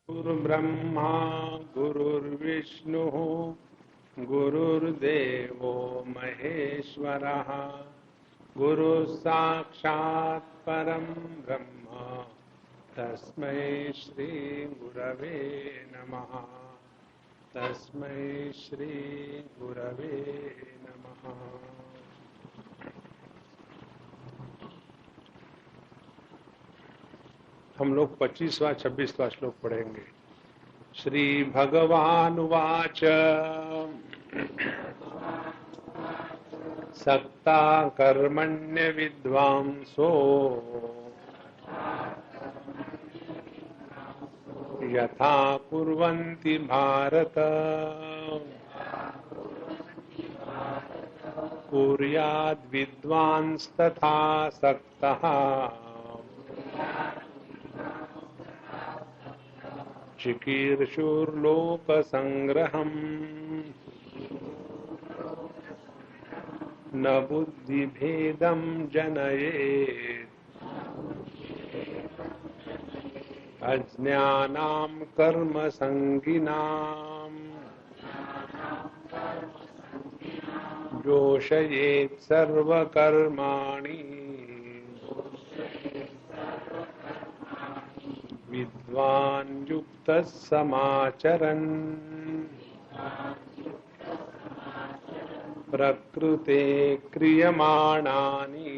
गुरुर्ब्रह्मा गुरुर्विष्णुः गुरुर्देवो महेश्वरः गुरुः साक्षात् परं ब्रह्म तस्मै श्री गुरवे नमः। तस्मै श्री गुरवे नमः। हम लोग 25वां 26वां श्लोक पढ़ेंगे। श्री भगवानुवाच सक्ता कर्मण्य विद्वांसो यथा कुर्वन्ति भारत कुर्याद् विद्वांस्तथा सक्तः चिकीर्षुर्लोकसंग्रहम् न बुद्धिभेदं जनयेत् अज्ञानां कर्मसंगिनाम् जोषयेत् सर्वकर्माणि विद्वान् युक्तः समाचरन् प्रकृते क्रियमाणानि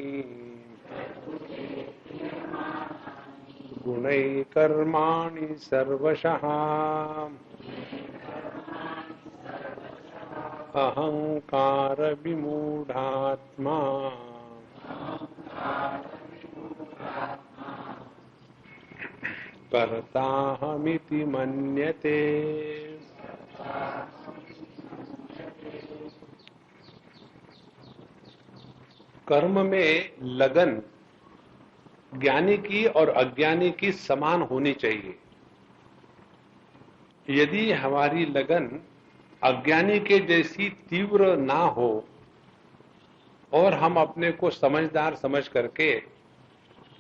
गुणैः कर्माणि सर्वशः अहंकार विमूढात्मा कर्ताहमिति मन्यते। कर्म में लगन ज्ञानी की और अज्ञानी की समान होनी चाहिए। यदि हमारी लगन अज्ञानी के जैसी तीव्र ना हो और हम अपने को समझदार समझ करके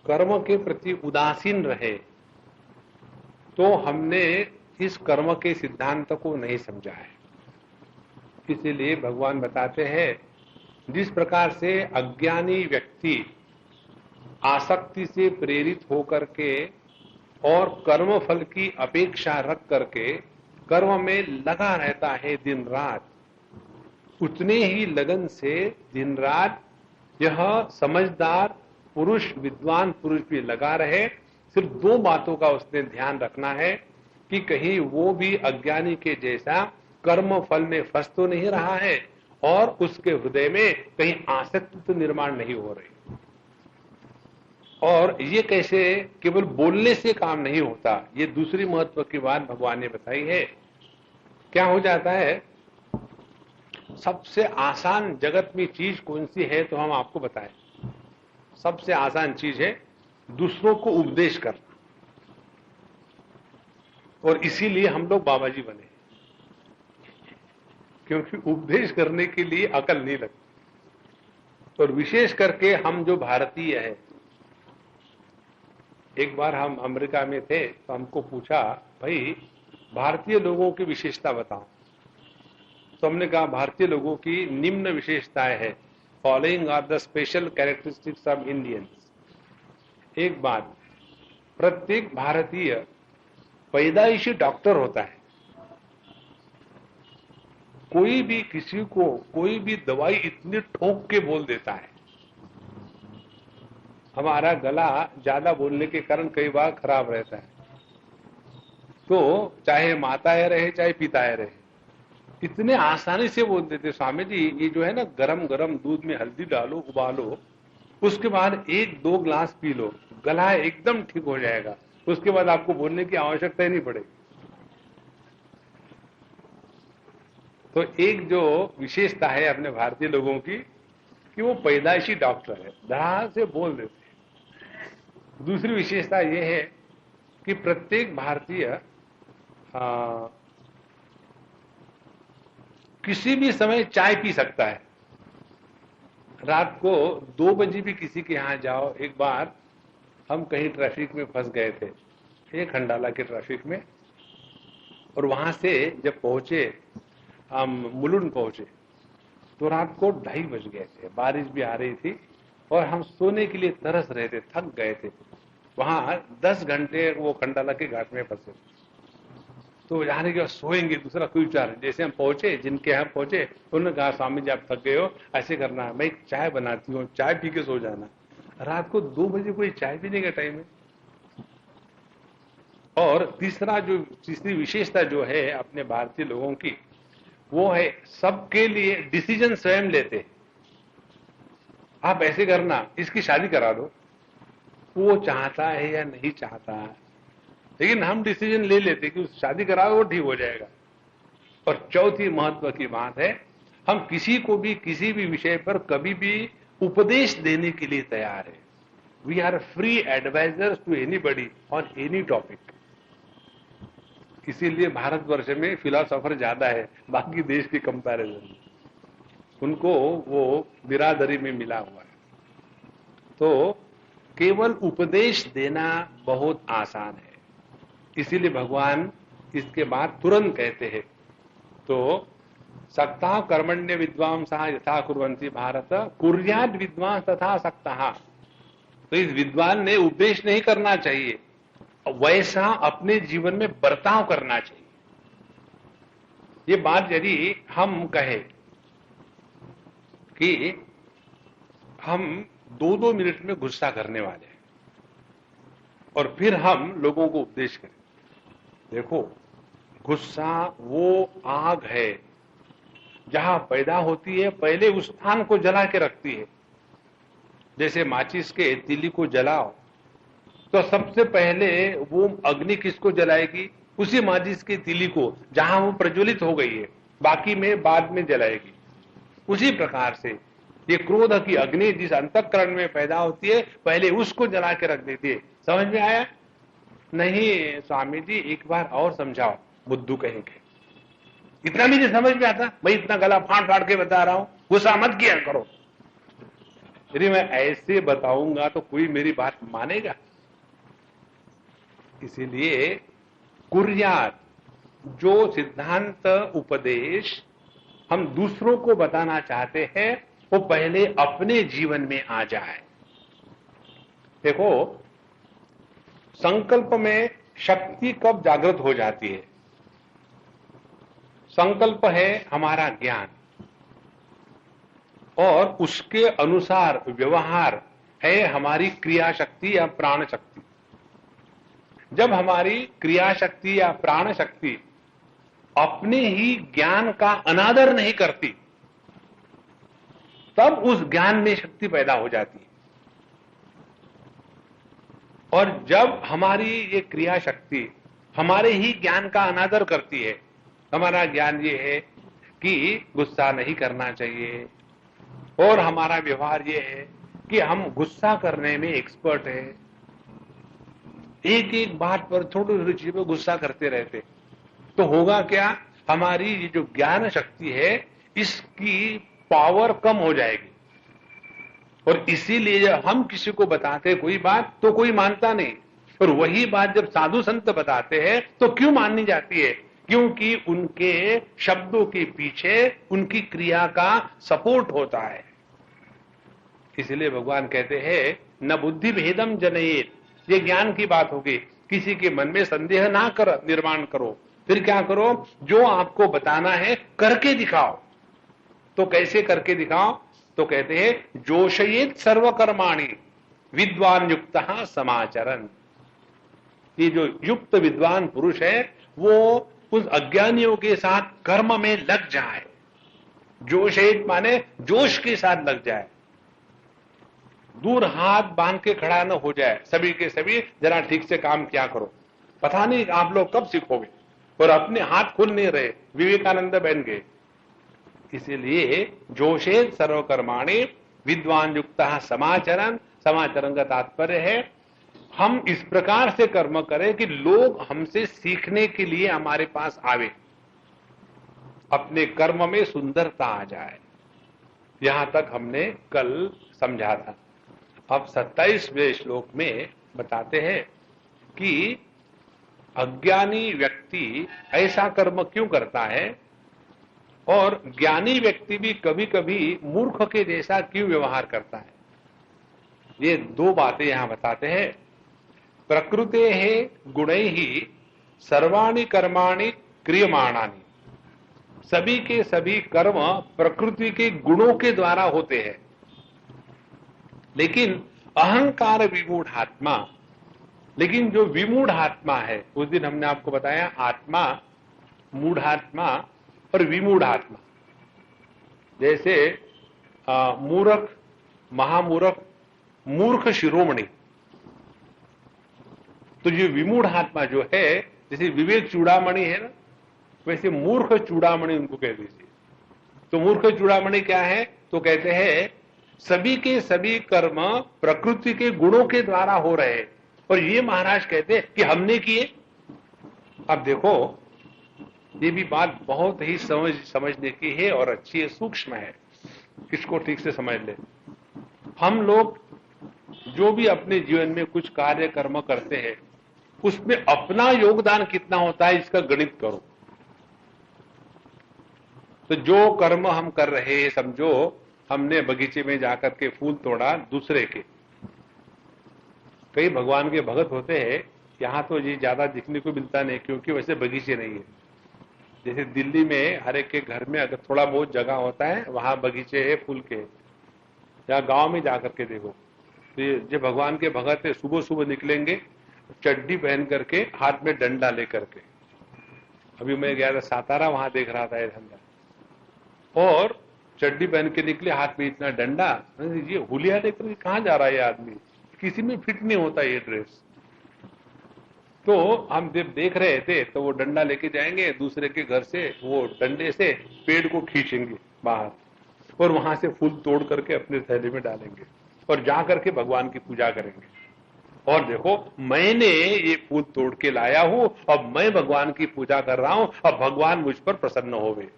कर्म के प्रति उदासीन रहे तो हमने इस कर्म के सिद्धांत को नहीं समझा है। इसीलिए भगवान बताते हैं जिस प्रकार से अज्ञानी व्यक्ति आसक्ति से प्रेरित होकर के और कर्म फल की अपेक्षा रख करके कर्म में लगा रहता है दिन रात, उतने ही लगन से दिन रात यह समझदार पुरुष विद्वान पुरुष भी लगा रहे। सिर्फ दो बातों का उसने ध्यान रखना है कि कहीं वो भी अज्ञानी के जैसा कर्म फल में फंस तो नहीं रहा है और उसके हृदय में कहीं आसक्ति तो निर्माण नहीं हो रही। और ये कैसे केवल बोलने से काम नहीं होता, ये दूसरी महत्व की बात भगवान ने बताई है। क्या हो जाता है, सबसे आसान जगत में चीज कौन सी है तो हम आपको बताएं। सबसे आसान चीज है दूसरों को उपदेश करना, और इसीलिए हम लोग बाबा जी बने, क्योंकि उपदेश करने के लिए अकल नहीं लगती। और विशेष करके हम जो भारतीय है, एक बार हम अमेरिका में थे तो हमको पूछा, भाई भारतीय लोगों की विशेषता बताओ। तो हमने कहा भारतीय लोगों की निम्न विशेषताएं है, following are the special characteristics of Indians. एक बात, प्रत्येक भारतीय पैदाइशी डॉक्टर होता है। कोई भी किसी को कोई भी दवाई इतनी ठोक के बोल देता है। हमारा गला ज्यादा बोलने के कारण कई बार खराब रहता है, तो चाहे माताएं रहे चाहे पिताएं रहे, इतने आसानी से बोल देते, स्वामी जी ये जो है ना, गरम गरम दूध में हल्दी डालो, उबालो, उसके बाद 1-2 ग्लास पी लो, गला एकदम ठीक हो जाएगा, उसके बाद आपको बोलने की आवश्यकता ही नहीं पड़ेगी। तो एक जो विशेषता है अपने भारतीय लोगों की कि वो पैदाइशी डॉक्टर है, धड़ाम से बोल देते हैं। दूसरी विशेषता ये है कि प्रत्येक भारतीय किसी भी समय चाय पी सकता है। रात को 2 बजे भी किसी के यहां जाओ। एक बार हम कहीं ट्रैफिक में फंस गए थे, एक खंडाला के ट्रैफिक में, और वहां से जब पहुंचे, हम मुलुंड पहुंचे तो रात को 2:30 बज गए थे, बारिश भी आ रही थी और हम सोने के लिए तरस रहे थे, थक गए थे। वहां 10 घंटे वो खंडाला के घाट में फंसे। तो जाने के बाद सोएंगे, दूसरा कोई विचार। जैसे हम पहुंचे, जिनके यहाँ पहुंचे, उन्होंने कहा स्वामी जी आप थक गए हो, ऐसे करना है, मैं एक चाय बनाती हूँ, चाय पी के सो जाना। रात को 2 बजे कोई चाय पीने का टाइम है। और तीसरी विशेषता जो है अपने भारतीय लोगों की, वो है सबके लिए डिसीजन स्वयं लेते। आप ऐसे करना, इसकी शादी करा दो, वो चाहता है या नहीं चाहता है, लेकिन हम डिसीजन ले लेते कि शादी कराओ वो ठीक हो जाएगा। और चौथी महत्व की बात है, हम किसी को भी किसी भी विषय पर कभी भी उपदेश देने के लिए तैयार है। We are free advisers to anybody on any topic. इसीलिए भारतवर्ष में फिलोसोफर ज्यादा है बाकी देश के कंपैरिजन में, उनको वो बिरादरी में मिला हुआ है। तो केवल उपदेश देना बहुत आसान है, इसीलिए भगवान इसके बाद तुरंत कहते हैं। तो सक्ता कर्मण्य विद्वांसः यथा कुर्वन्ति भारत कुर्यात् विद्वांस तथा सक्ता। तो इस विद्वान ने उपदेश नहीं करना चाहिए, वैसा अपने जीवन में बर्ताव करना चाहिए। ये बात यदि हम कहें कि हम 2-2 मिनट में गुस्सा करने वाले हैं और फिर हम लोगों को उपदेश करें, देखो गुस्सा वो आग है, जहां पैदा होती है पहले उस स्थान को जला के रखती है। जैसे माचिस के तीली को जलाओ तो सबसे पहले वो अग्नि किसको जलाएगी? उसी माचिस की तीली को, जहां वो प्रज्वलित हो गई है, बाकी में बाद में जलाएगी। उसी प्रकार से ये क्रोध की अग्नि जिस अंतःकरण में पैदा होती है पहले उसको जला के रख देती है। समझ में आया? नहीं स्वामी जी एक बार और समझाओ, बुद्धू कहेंगे। इतना भी नहीं समझ में आता, मैं इतना गला फाड़ फाड़ के बता रहा हूं, गुस्सा मत किया करो। यदि मैं ऐसे बताऊंगा तो कोई मेरी बात मानेगा? इसीलिए कुर्यात, जो सिद्धांत उपदेश हम दूसरों को बताना चाहते हैं वो पहले अपने जीवन में आ जाए। देखो संकल्प में शक्ति कब जागृत हो जाती है? संकल्प है हमारा ज्ञान और उसके अनुसार व्यवहार है हमारी क्रिया शक्ति या प्राण शक्ति। जब हमारी क्रिया शक्ति या प्राण शक्ति अपने ही ज्ञान का अनादर नहीं करती, तब उस ज्ञान में शक्ति पैदा हो जाती है। और जब हमारी ये क्रिया शक्ति हमारे ही ज्ञान का अनादर करती है, हमारा ज्ञान ये है कि गुस्सा नहीं करना चाहिए और हमारा व्यवहार ये है कि हम गुस्सा करने में एक्सपर्ट है, एक एक बात पर थोड़ी थोड़ी चीज पर गुस्सा करते रहते, तो होगा क्या? हमारी ये जो ज्ञान शक्ति है इसकी पावर कम हो जाएगी। और इसीलिए जब हम किसी को बताते कोई बात तो कोई मानता नहीं, और वही बात जब साधु संत बताते हैं तो क्यों माननी जाती है? क्योंकि उनके शब्दों के पीछे उनकी क्रिया का सपोर्ट होता है। इसलिए भगवान कहते हैं न बुद्धि भेदम जनयेत, ये ज्ञान की बात होगी। किसी के मन में संदेह ना कर निर्माण करो, फिर क्या करो? जो आपको बताना है करके दिखाओ। तो कैसे करके दिखाओ? तो कहते हैं जोशयेत सर्वकर्माणि विद्वान युक्तः समाचरन्। ये जो युक्त विद्वान पुरुष है वो उस अज्ञानियों के साथ कर्म में लग जाए। जोशयेत माने जोश के साथ लग जाए, दूर हाथ बांध के खड़ा न हो जाए। सभी के सभी जरा ठीक से काम किया करो, पता नहीं आप लोग कब सीखोगे। और अपने हाथ खुल नहीं रहे, विवेकानंद बन गए। इसीलिए जोशेत सर्वकर्माणि विद्वान युक्तः समाचरन्। समाचरण का तात्पर्य है हम इस प्रकार से कर्म करें कि लोग हमसे सीखने के लिए हमारे पास आवे, अपने कर्म में सुंदरता आ जाए। यहां तक हमने कल समझा था। अब 27वें श्लोक में बताते हैं कि अज्ञानी व्यक्ति ऐसा कर्म क्यों करता है और ज्ञानी व्यक्ति भी कभी कभी मूर्ख के जैसा क्यों व्यवहार करता है, ये दो बातें यहां बताते हैं। प्रकृतेः गुणैः सर्वाणि कर्माणि क्रियमाणानि, सभी के सभी कर्म प्रकृति के गुणों के द्वारा होते हैं, लेकिन अहंकार विमूढ़ आत्मा, लेकिन जो विमूढ़ आत्मा है, उस दिन हमने आपको बताया आत्मा, मूढ़ात्मा और विमूढ़ आत्मा। जैसे मूर्ख, महामूर्ख, मूर्ख शिरोमणि, तो ये विमूढ़ आत्मा जो है, जैसे विवेक चूड़ामणि है ना, वैसे मूर्ख चूड़ामणि उनको कह दीजिए। तो मूर्ख चूड़ामणि क्या है, तो कहते हैं सभी के सभी कर्म प्रकृति के गुणों के द्वारा हो रहे हैं, और ये महाराज कहते हैं कि हमने किए। अब देखो, ये भी बात बहुत ही समझने की है और अच्छी है, सूक्ष्म है, इसको ठीक से समझ ले। हम लोग जो भी अपने जीवन में कुछ कार्य कर्म करते हैं, उसमें अपना योगदान कितना होता है, इसका गणित करो। तो जो कर्म हम कर रहे हैं, समझो हमने बगीचे में जाकर के फूल तोड़ा दूसरे के, कई भगवान के भगत होते हैं, यहां तो ये ज्यादा दिखने को मिलता नहीं क्योंकि वैसे बगीचे नहीं है। जैसे दिल्ली में हर एक के घर में अगर थोड़ा बहुत जगह होता है, वहां बगीचे है फूल के, या गांव में जाकर के देखो, तो ये जो भगवान के भगत है सुबह सुबह निकलेंगे चड्डी पहन करके, हाथ में डंडा लेकर के। अभी मैं गया था सातारा, वहां देख रहा था ये धंधा, और चड्डी पहन के निकले, हाथ में इतना डंडा। ये हुलिया लेकर के कहां जा रहा है ये आदमी, किसी में फिट नहीं होता ये ड्रेस। तो हम जब देख रहे थे तो वो डंडा लेके जाएंगे दूसरे के घर से, वो डंडे से पेड़ को खींचेंगे बाहर, और वहां से फूल तोड़ करके अपने थैले में डालेंगे और जा करके भगवान की पूजा करेंगे। और देखो, मैंने ये फूल तोड़ के लाया हूं, अब मैं भगवान की पूजा कर रहा हूं, अब भगवान मुझ पर प्रसन्न होवे।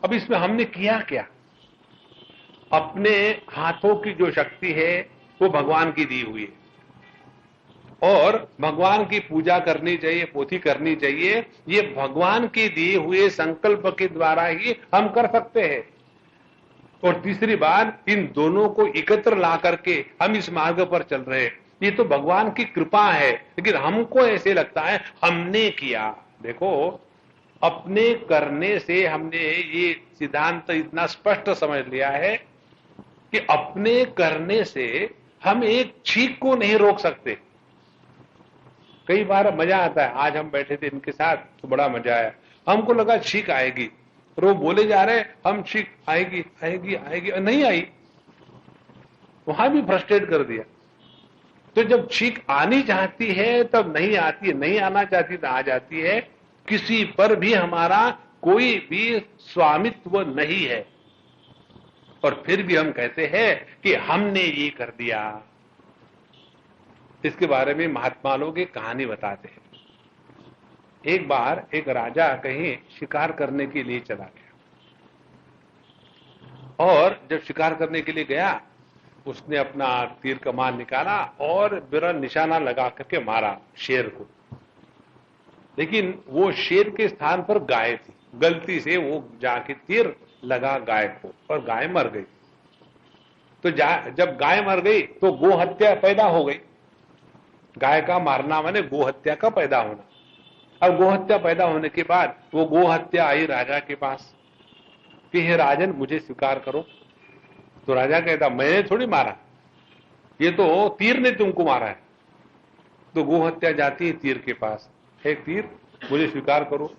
अब इसमें हमने किया क्या? अपने हाथों की जो शक्ति है वो भगवान की दी हुई है, और भगवान की पूजा करनी चाहिए, पोथी करनी चाहिए, ये भगवान के दिए हुए संकल्प के द्वारा ही हम कर सकते हैं। और तीसरी बात, इन दोनों को एकत्र ला करके हम इस मार्ग पर चल रहे हैं, ये तो भगवान की कृपा है। लेकिन हमको ऐसे लगता है हमने किया। देखो, अपने करने से हमने ये सिद्धांत इतना स्पष्ट समझ लिया है कि अपने करने से हम एक छींक को नहीं रोक सकते। कई बार मजा आता है, आज हम बैठे थे इनके साथ तो बड़ा मजा आया, हमको लगा छींक आएगी, और वो बोले जा रहे हम छींक आएगी आएगी आएगी, नहीं आई, वहां भी फ्रस्ट्रेट कर दिया। तो जब छींक आनी चाहती है तब नहीं आती है, नहीं आना चाहती तो आ जाती है। किसी पर भी हमारा कोई भी स्वामित्व नहीं है, और फिर भी हम कहते हैं कि हमने ये कर दिया। इसके बारे में महात्मा लोग एक कहानी बताते हैं। एक बार एक राजा कहीं शिकार करने के लिए चला गया, और जब शिकार करने के लिए गया, उसने अपना तीर कमान निकाला और बिरा निशाना लगा करके मारा शेर को। लेकिन वो शेर के स्थान पर गाय थी, गलती से वो जाके तीर लगा गाय को, और गाय मर गई। तो जब गाय मर गई तो गो हत्या पैदा हो गई। गाय का मारना माने गो हत्या का पैदा होना। अब गो हत्या पैदा होने के बाद वो गो हत्या आई राजा के पास कि हे राजन, मुझे स्वीकार करो। तो राजा कहता, मैंने थोड़ी मारा, ये तो तीर ने तुमको मारा है। तो गो हत्या जाती है तीर के पास, हे तीर, मुझे स्वीकार करो।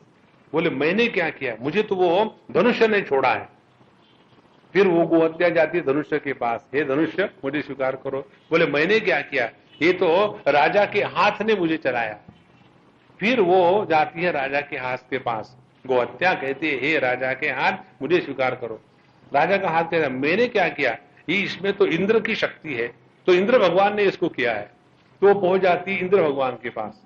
बोले, मैंने क्या किया, मुझे तो वो धनुष्य ने छोड़ा है। फिर वो गो हत्या जाती है धनुष्य के पास, हे धनुष्य, मुझे स्वीकार करो। बोले, मैंने क्या किया, ये तो राजा के हाथ ने मुझे चलाया। फिर वो जाती है राजा के हाथ के पास, गो हत्या कहती है, हे राजा के हाथ, मुझे स्वीकार करो। राजा का हाथ कहता है, मैंने क्या किया, ये इसमें तो इंद्र की शक्ति है, तो इंद्र भगवान ने इसको किया है। तो वो पहुंच जाती है इंद्र भगवान के पास।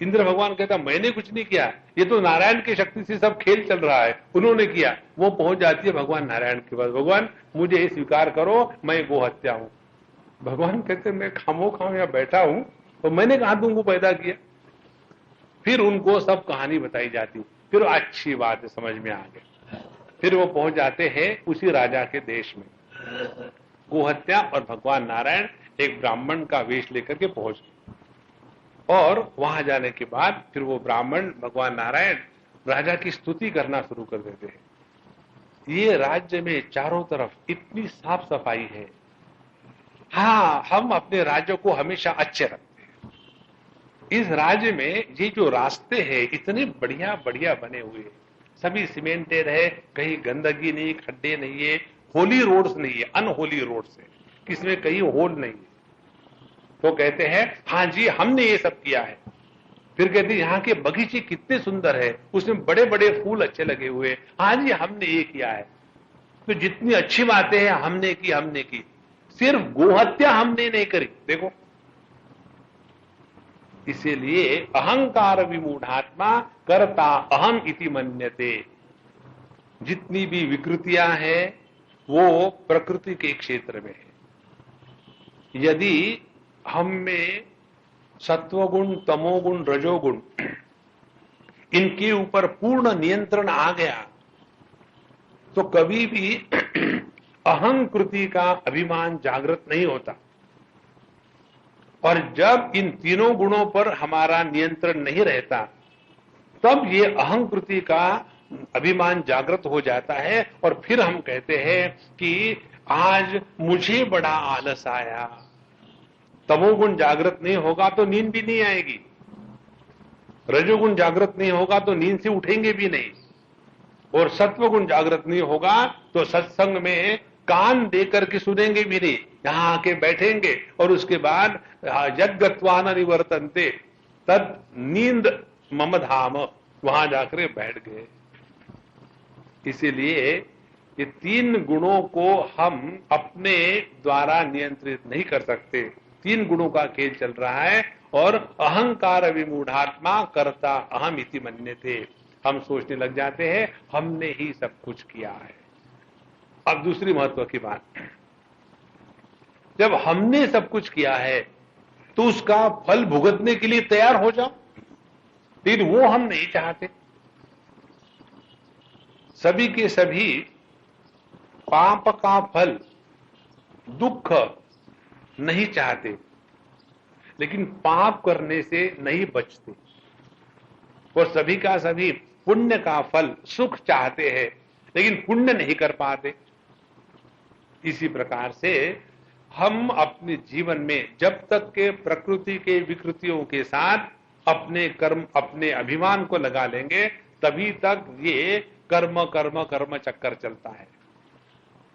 इंद्र भगवान कहता, मैंने कुछ नहीं किया, ये तो नारायण की शक्ति से सब खेल चल रहा है, उन्होंने किया। वो पहुंच जाती है भगवान नारायण के पास, भगवान मुझे स्वीकार करो, मैं गो हत्या हूं। भगवान कहते, मैं खामो खाम यहां बैठा हूं, तो मैंने कहा तुमको पैदा किया। फिर उनको सब कहानी बताई जाती, फिर अच्छी बात है, समझ में आ गई। फिर वो पहुंच जाते हैं उसी राजा के देश में। गोहत्या और भगवान नारायण एक ब्राह्मण का वेश लेकर के पहुंच गए, और वहां जाने के बाद फिर वो ब्राह्मण भगवान नारायण राजा की स्तुति करना शुरू कर देते हैं। ये राज्य में चारों तरफ इतनी साफ सफाई है, हाँ, हम अपने राज्य को हमेशा अच्छे रखते हैं। इस राज्य में ये जो रास्ते हैं इतने बढ़िया बढ़िया बने हुए हैं, सभी सीमेंटेड है, कहीं गंदगी नहीं, खड्डे नहीं है, होली रोड्स नहीं है, अनहोली रोड्स है, किसमें कहीं होल नहीं है। तो कहते हैं हाँ जी हमने ये सब किया है। फिर कहते हैं यहाँ के बगीचे कितने सुंदर है, उसमें बड़े बड़े फूल अच्छे लगे हुए, हाँ जी हमने ये किया है। तो जितनी अच्छी बातें हैं हमने की, सिर्फ गोहत्या हमने नहीं करी। देखो, इसीलिए अहंकार विमूढ़ात्मा करता अहम इति मन्यते। जितनी भी विकृतियां हैं वो प्रकृति के क्षेत्र में है। यदि हम में सत्वगुण, तमोगुण, रजोगुण इनके ऊपर पूर्ण नियंत्रण आ गया तो कभी भी अहंकृति का अभिमान जागृत नहीं होता। और जब इन तीनों गुणों पर हमारा नियंत्रण नहीं रहता तब ये अहंकृति का अभिमान जागृत हो जाता है, और फिर हम कहते हैं कि आज मुझे बड़ा आलस आया। तमोगुण जागृत नहीं होगा तो नींद भी नहीं आएगी, रजोगुण जागृत नहीं होगा तो नींद से उठेंगे भी नहीं, और सत्वगुण जागृत नहीं होगा तो सत्संग में कान देकर के सुनेंगे भी नहीं, यहां आके बैठेंगे और उसके बाद यद्गत्वान निवर्तन्ते तद नींद मम धाम, वहां जाकर बैठ गए। इसीलिए ये तीन गुणों को हम अपने द्वारा नियंत्रित नहीं कर सकते। तीन गुणों का खेल चल रहा है, और अहंकार विमूढ़ात्मा करता अहम इति मन्यते। हम सोचने लग जाते हैं हमने ही सब कुछ किया है। अब दूसरी महत्व की बात, जब हमने सब कुछ किया है तो उसका फल भुगतने के लिए तैयार हो जाओ, लेकिन वो हम नहीं चाहते। सभी के सभी पाप का फल, दुख नहीं चाहते, लेकिन पाप करने से नहीं बचते। और सभी का सभी पुण्य का फल, सुख चाहते हैं, लेकिन पुण्य नहीं कर पाते। इसी प्रकार से हम अपने जीवन में जब तक के प्रकृति के विकृतियों के साथ अपने कर्म, अपने अभिमान को लगा लेंगे, तभी तक ये कर्म कर्म कर्म चक्कर चलता है।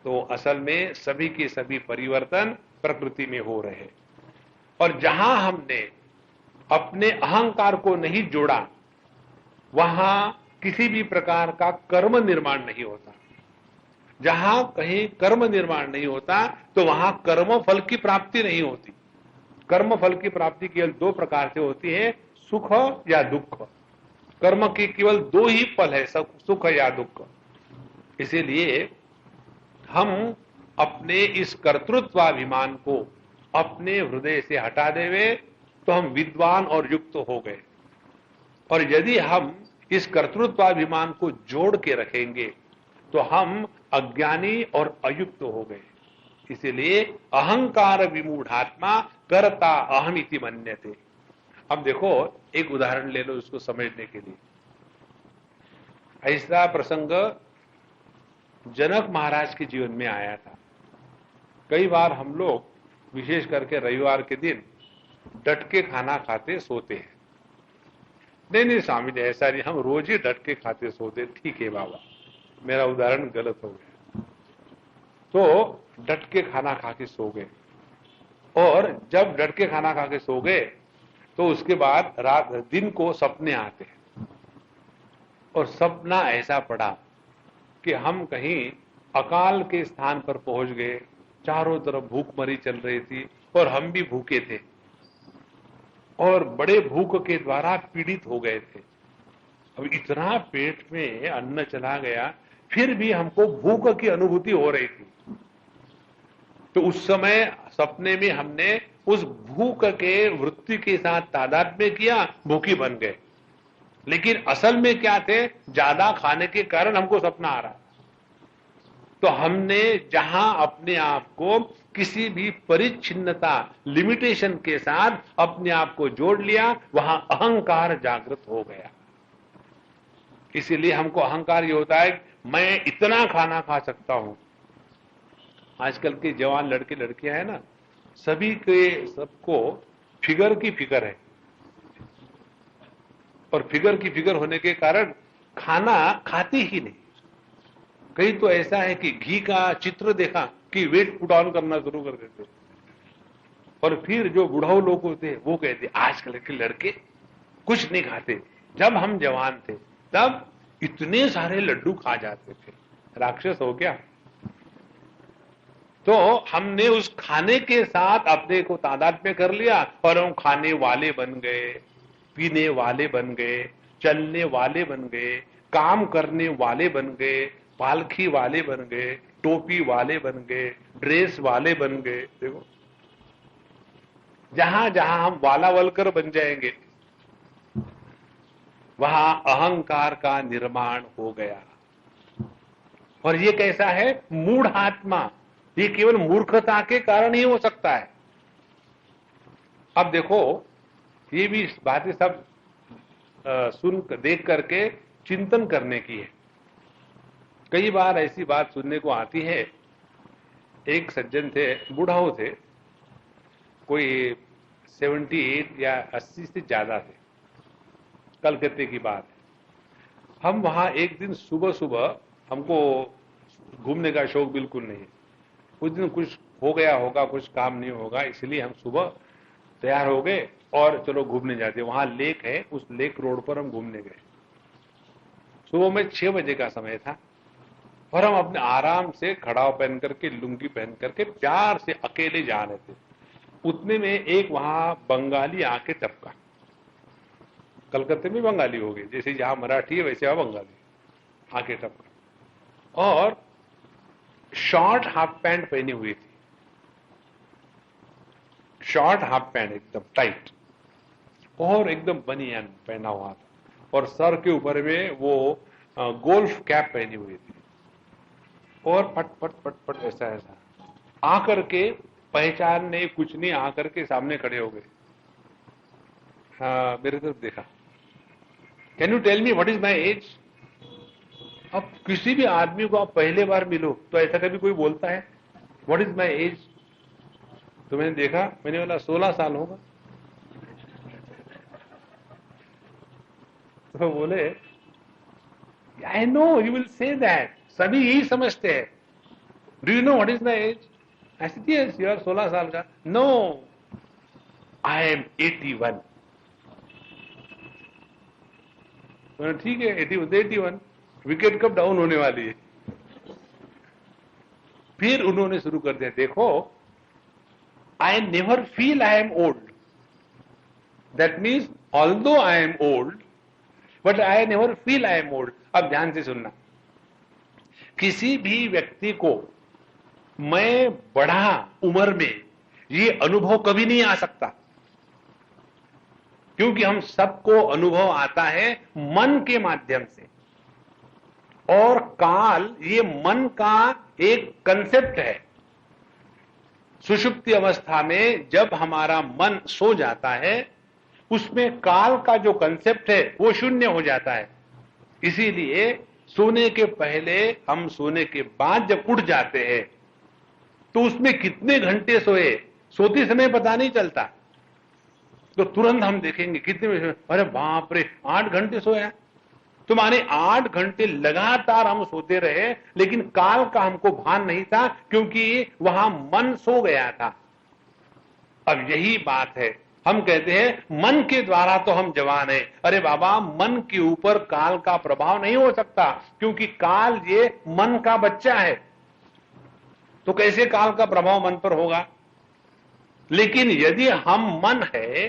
तो असल में सभी के सभी परिवर्तन प्रकृति में हो रहे हैं, और जहां हमने अपने अहंकार को नहीं जोड़ा वहां किसी भी प्रकार का कर्म निर्माण नहीं होता। जहां कहीं कर्म निर्माण नहीं होता तो वहां कर्म फल की प्राप्ति नहीं होती। कर्म फल की प्राप्ति केवल दो प्रकार से होती है, सुख या दुख। कर्म के केवल दो ही फल है, सुख या दुख। इसीलिए हम अपने इस कर्तृत्वाभिमान को अपने हृदय से हटा देवे तो हम विद्वान और युक्त हो गए। और यदि हम इस कर्तृत्वाभिमान को जोड़ के रखेंगे तो हम अज्ञानी और अयुक्त हो गए। इसीलिए अहंकार विमूढ़ात्मा करता अहमिति मन्यते। अब देखो, एक उदाहरण ले लो इसको समझने के लिए। ऐसा प्रसंग जनक महाराज के जीवन में आया था। कई बार हम लोग विशेष करके रविवार के दिन डट के खाना खाते सोते हैं। नहीं स्वामी जी ऐसा नहीं, हम रोज ही डट के खाते सोते। ठीक है बाबा, मेरा उदाहरण गलत हो गया। तो डट के खाना खा के सो गए, और जब डट के खाना खा के सो गए तो उसके बाद रात दिन को सपने आते हैं, और सपना ऐसा पड़ा कि हम कहीं अकाल के स्थान पर पहुंच गए, चारों तरफ भूखमरी चल रही थी और हम भी भूखे थे और बड़े भूख के द्वारा पीड़ित हो गए थे। अब इतना पेट में अन्न चला गया, फिर भी हमको भूख की अनुभूति हो रही थी। तो उस समय सपने में हमने उस भूख के वृत्ति के साथ तादात्म्य किया, भूखी बन गए। लेकिन असल में क्या थे, ज्यादा खाने के कारण हमको सपना आ रहा है। तो हमने जहां अपने आप को किसी भी परिच्छिन्नता, लिमिटेशन के साथ अपने आप को जोड़ लिया, वहां अहंकार जागृत हो गया। इसीलिए हमको अहंकार ये होता है, मैं इतना खाना खा सकता हूं। आजकल के जवान लड़के लड़कियां हैं ना, सभी के सबको फिगर की फिगर है, और फिगर की फिगर होने के कारण खाना खाते ही नहीं। कहीं तो ऐसा है कि घी का चित्र देखा कि वेट पुट ऑन करना शुरू कर देते, और फिर जो बुढ़ाऊ लोग होते हैं वो कहते आजकल के लड़के कुछ नहीं खाते, जब हम जवान थे तब इतने सारे लड्डू खा जाते थे। राक्षस हो क्या? तो हमने उस खाने के साथ अपने को तादात्म्य कर लिया और हम खाने वाले बन गए, पीने वाले बन गए, चलने वाले बन गए, काम करने वाले बन गए, पालखी वाले बन गए, टोपी वाले बन गए, ड्रेस वाले बन गए। देखो, जहां जहां हम वाला वलकर बन जाएंगे वहां अहंकार का निर्माण हो गया। और ये कैसा है? मूढ़ आत्मा। ये केवल मूर्खता के कारण ही हो सकता है। अब देखो, ये भी बातें सब सुन देख करके चिंतन करने की है। कई बार ऐसी बात सुनने को आती है, एक सज्जन थे, बुढ़ाऊ थे, कोई 78 या 80 से ज्यादा थे, कलकत्ते की बात है। हम वहां एक दिन सुबह सुबह, हमको घूमने का शौक बिल्कुल नहीं है, उस दिन कुछ हो गया होगा, कुछ काम नहीं होगा, इसलिए हम सुबह तैयार हो गए और चलो घूमने जाते। वहां लेक है, उस लेक रोड पर हम घूमने गए। सुबह में 6 बजे का समय था और हम अपने आराम से खड़ाव पहन करके, लुंगी पहन करके प्यार से अकेले जा रहे थे। उतने में एक वहां बंगाली आके टपका। कलकत्ते में बंगाली हो गए, जैसे जहां मराठी है वैसे वहां बंगाली आके टपका, और शॉर्ट हाफ पैंट पहनी हुई थी, शॉर्ट हाफ पैंट एकदम टाइट, और एकदम बनियान पहना हुआ था, और सर के ऊपर में वो गोल्फ कैप पहनी हुई थी, और पट पट पट पट ऐसा ऐसा आकर के, पहचानने कुछ नहीं, आकर के सामने खड़े हो गए। हाँ, मेरे तरफ देखा, can you tell me what is my age? अब किसी भी आदमी को आप पहले बार मिलो तो ऐसा कभी कोई बोलता है व्हाट इज माई एज? तो मैंने देखा, मैंने बोला 16 साल होगा। तो बोले I know you will say that, सभी यही समझते हैं, do you know what is my age? ऐसे यस यू आर 16 साल का। No, I am 81। ठीक है, 81, विकेट कब डाउन होने वाली है। फिर उन्होंने शुरू कर दिया, देखो I never feel I am old, that means although I am old but I never feel I am old. अब ध्यान से सुनना, किसी भी व्यक्ति को मैं बढ़ा उम्र में ये अनुभव कभी नहीं आ सकता, क्योंकि हम सबको अनुभव आता है मन के माध्यम से, और काल ये मन का एक कंसेप्ट है। सुषुप्ति अवस्था में जब हमारा मन सो जाता है, उसमें काल का जो कंसेप्ट है वो शून्य हो जाता है। इसीलिए सोने के पहले, हम सोने के बाद जब उठ जाते हैं तो उसमें कितने घंटे सोए, सोते समय पता नहीं चलता। तो तुरंत हम देखेंगे कितने में, अरे बाप रे 8 घंटे सोया। तो माने 8 घंटे लगातार हम सोते रहे, लेकिन काल का हमको भान नहीं था, क्योंकि वहां मन सो गया था। अब यही बात है, हम कहते हैं मन के द्वारा तो हम जवान हैं। अरे बाबा, मन के ऊपर काल का प्रभाव नहीं हो सकता, क्योंकि काल ये मन का बच्चा है, तो कैसे काल का प्रभाव मन पर होगा? लेकिन यदि हम मन है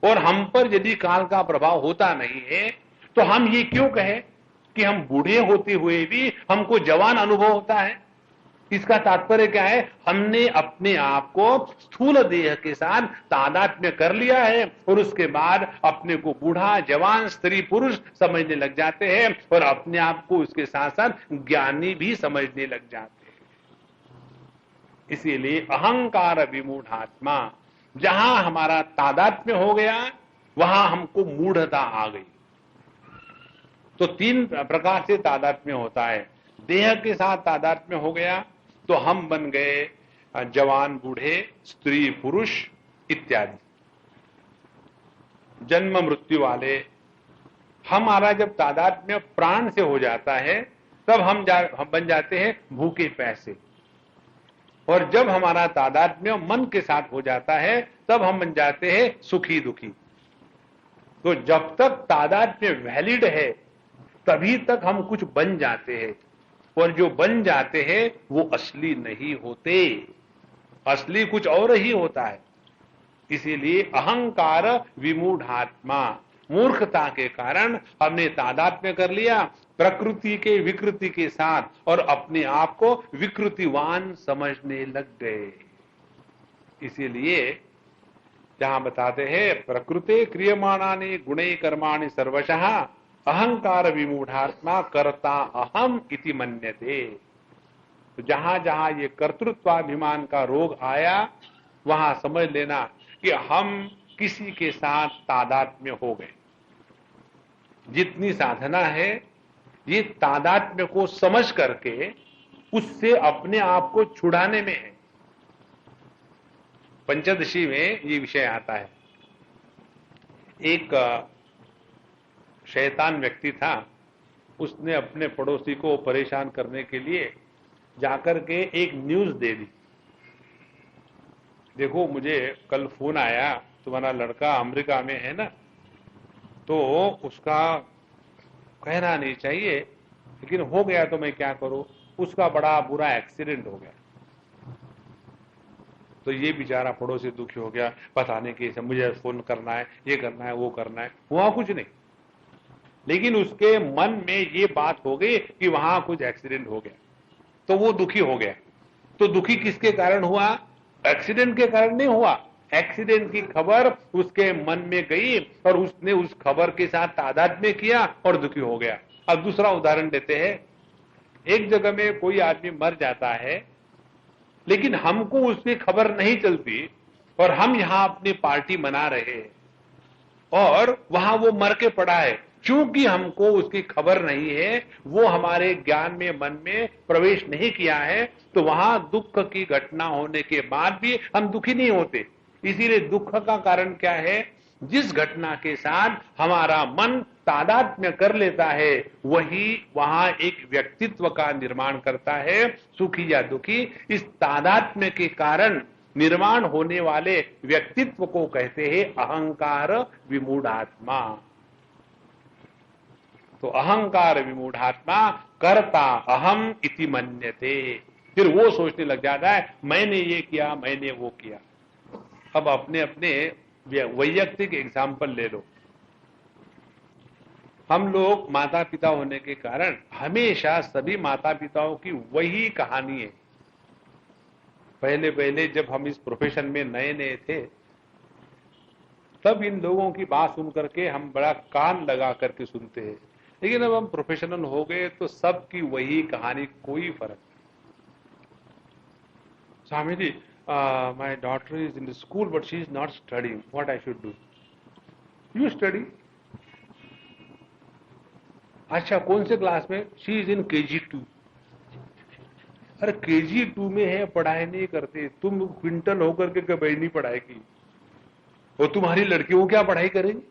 और हम पर यदि काल का प्रभाव होता नहीं है, तो हम ये क्यों कहें कि हम बूढ़े होते हुए भी हमको जवान अनुभव होता है? इसका तात्पर्य क्या है? हमने अपने आप को स्थूल देह के साथ तादात्म्य कर लिया है और उसके बाद अपने को बूढ़ा, जवान, स्त्री, पुरुष समझने लग जाते हैं और अपने आप को उसके साथ साथ ज्ञानी भी समझने लग जाते हैं। इसीलिए अहंकार विमूढ़ात्मा, जहां हमारा तादात्म्य हो गया वहां हमको मूढ़ता आ गई। तो तीन प्रकार से तादात्म्य होता है। देह के साथ तादात्म्य हो गया तो हम बन गए जवान, बूढ़े, स्त्री, पुरुष इत्यादि, जन्म मृत्यु वाले। हमारा जब तादात्म्य प्राण से हो जाता है तब हम बन जाते हैं भूखे प्यासे, और जब हमारा तादात्म्य मन के साथ हो जाता है तब हम बन जाते हैं सुखी दुखी। तो जब तक तादात्म्य वैलिड है तभी तक हम कुछ बन जाते हैं, और जो बन जाते हैं वो असली नहीं होते, असली कुछ और ही होता है। इसीलिए अहंकार विमूढ़ात्मा, मूर्खता के कारण हमने तादात्म्य कर लिया प्रकृति के विकृति के साथ और अपने आप को विकृतिवान समझने लग गए। इसीलिए जहां बताते हैं प्रकृते क्रियमाणानि गुणे कर्माणि सर्वशः अहंकार विमूढ़ात्मा कर्ता अहम इति मन्यते। तो जहां जहां ये कर्तृत्वाभिमान का रोग आया वहां समझ लेना कि हम किसी के साथ तादात्म्य हो गए। जितनी साधना है ये तादात्म्य को समझ करके उससे अपने आप को छुड़ाने में है। पंचदशी में ये विषय आता है। एक शैतान व्यक्ति था, उसने अपने पड़ोसी को परेशान करने के लिए जाकर के एक न्यूज दे दी। देखो मुझे कल फोन आया, तुम्हारा लड़का अमेरिका में है ना, तो उसका कहना नहीं चाहिए लेकिन हो गया तो मैं क्या करूं, उसका बड़ा बुरा एक्सीडेंट हो गया। तो ये बेचारा पड़ोसी दुखी हो गया, पता नहीं कैसे मुझे फोन करना है, ये करना है, वो करना है। हुआ कुछ नहीं, लेकिन उसके मन में ये बात हो गई कि वहां कुछ एक्सीडेंट हो गया, तो वो दुखी हो गया। तो दुखी किसके कारण हुआ? एक्सीडेंट के कारण नहीं हुआ। एक्सीडेंट की खबर उसके मन में गई और उसने उस खबर के साथ तादात्म्य किया और दुखी हो गया। अब दूसरा उदाहरण देते हैं। एक जगह में कोई आदमी मर जाता है लेकिन हमको उसकी खबर नहीं चलती और हम यहां अपनी पार्टी मना रहे हैं और वहां वो मर के पड़ा है। क्योंकि हमको उसकी खबर नहीं है, वो हमारे ज्ञान में, मन में प्रवेश नहीं किया है, तो वहां दुख की घटना होने के बाद भी हम दुखी नहीं होते। इसीलिए दुख का कारण क्या है? जिस घटना के साथ हमारा मन तादात्म्य कर लेता है वही वहां एक व्यक्तित्व का निर्माण करता है, सुखी या दुखी। इस तादात्म्य के कारण निर्माण होने वाले व्यक्तित्व को कहते हैं अहंकार विमूढ़ात्मा। तो अहंकार विमूढ़ात्मा कर्ता अहम इति मन्यते। फिर वो सोचने लग जाता है मैंने ये किया, मैंने वो किया। अब अपने अपने वैयक्तिक एग्जाम्पल ले लो। हम लोग माता पिता होने के कारण हमेशा सभी माता पिताओं की वही कहानी है। पहले पहले जब हम इस प्रोफेशन में नए नए थे तब इन लोगों की बात सुन करके हम बड़ा कान लगा करके सुनते हैं, लेकिन अब हम प्रोफेशनल हो गए तो सबकी वही कहानी, कोई फर्क नहीं। Swami ji, my daughter is in the school but she is not studying, what I should do? You study. अच्छा कौन से क्लास में? She is in KG2। अरे KG2 में है, पढ़ाई नहीं करते, तुम क्विंटल होकर के कभी नहीं पढ़ाई की, और तुम्हारी लड़कियों क्या पढ़ाई करेंगी?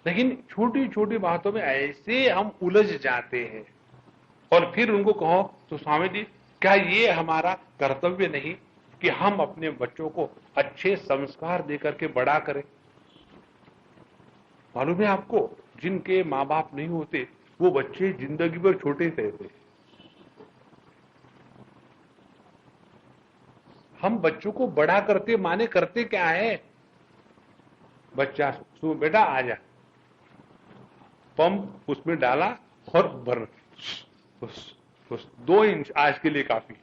लेकिन छोटी छोटी बातों में ऐसे हम उलझ जाते हैं। और फिर उनको कहो तो स्वामी जी क्या ये हमारा कर्तव्य नहीं कि हम अपने बच्चों को अच्छे संस्कार देकर के बड़ा करें? मालूम है आपको, जिनके माँ बाप नहीं होते वो बच्चे जिंदगी भर छोटे रहते। हम बच्चों को बड़ा करते माने करते क्या है? बच्चा बेटा आ जा, पंप उसमें डाला और भर, तो 2 इंच आज के लिए काफी,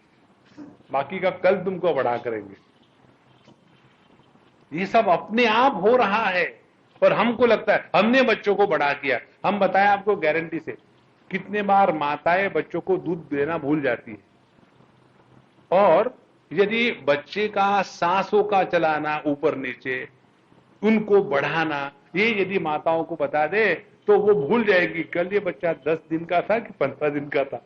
बाकी का कल तुमको बढ़ा करेंगे। ये सब अपने आप हो रहा है और हमको लगता है हमने बच्चों को बड़ा किया। हम बताएं आपको गारंटी से, कितने बार माताएं बच्चों को दूध देना भूल जाती है, और यदि बच्चे का सांसों का चलाना ऊपर नीचे, उनको बढ़ाना, ये यदि माताओं को बता दे तो वो भूल जाएगी कल ये बच्चा 10 दिन का था कि 15 दिन का था।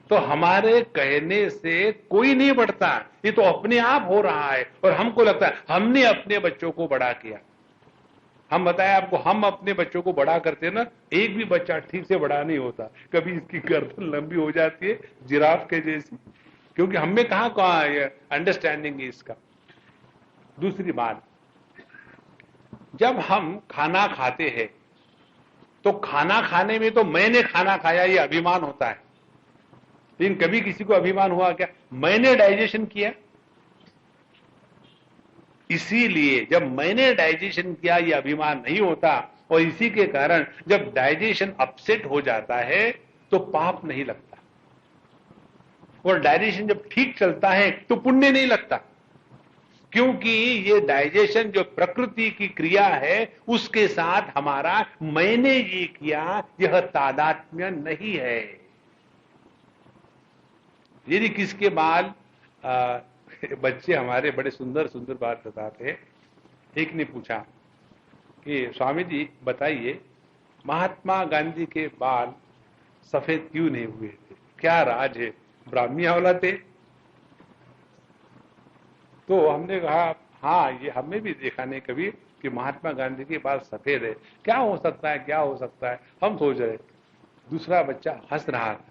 तो हमारे कहने से कोई नहीं बढ़ता, ये तो अपने आप हो रहा है और हमको लगता है हमने अपने बच्चों को बड़ा किया। हम बताएं आपको, हम अपने बच्चों को बड़ा करते ना, एक भी बच्चा ठीक से बड़ा नहीं होता। कभी इसकी गर्दन लंबी हो जाती है जिराफ के जैसी, क्योंकि हमें कहां अंडरस्टैंडिंग है इसका। दूसरी बात, जब हम खाना खाते हैं तो खाना खाने में तो मैंने खाना खाया ये अभिमान होता है, लेकिन कभी किसी को अभिमान हुआ क्या मैंने डाइजेशन किया? इसीलिए जब मैंने डाइजेशन किया ये अभिमान नहीं होता, और इसी के कारण जब डाइजेशन अपसेट हो जाता है तो पाप नहीं लगता, और डाइजेशन जब ठीक चलता है तो पुण्य नहीं लगता, क्योंकि ये डाइजेशन जो प्रकृति की क्रिया है उसके साथ हमारा मैंने ये किया यह तादात्म्य नहीं है। यदि किसके बाल बच्चे हमारे बड़े सुंदर सुंदर बात बताते हैं। एक ने पूछा कि स्वामी जी बताइए, महात्मा गांधी के बाल सफेद क्यों नहीं हुए थे, क्या राज है, ब्राह्मी औला थे? तो हमने कहा हाँ, ये हमें भी देखा नहीं कभी कि महात्मा गांधी के बाल सफेद है, क्या हो सकता है, क्या हो सकता है, हम सोच रहे। दूसरा बच्चा हंस रहा था।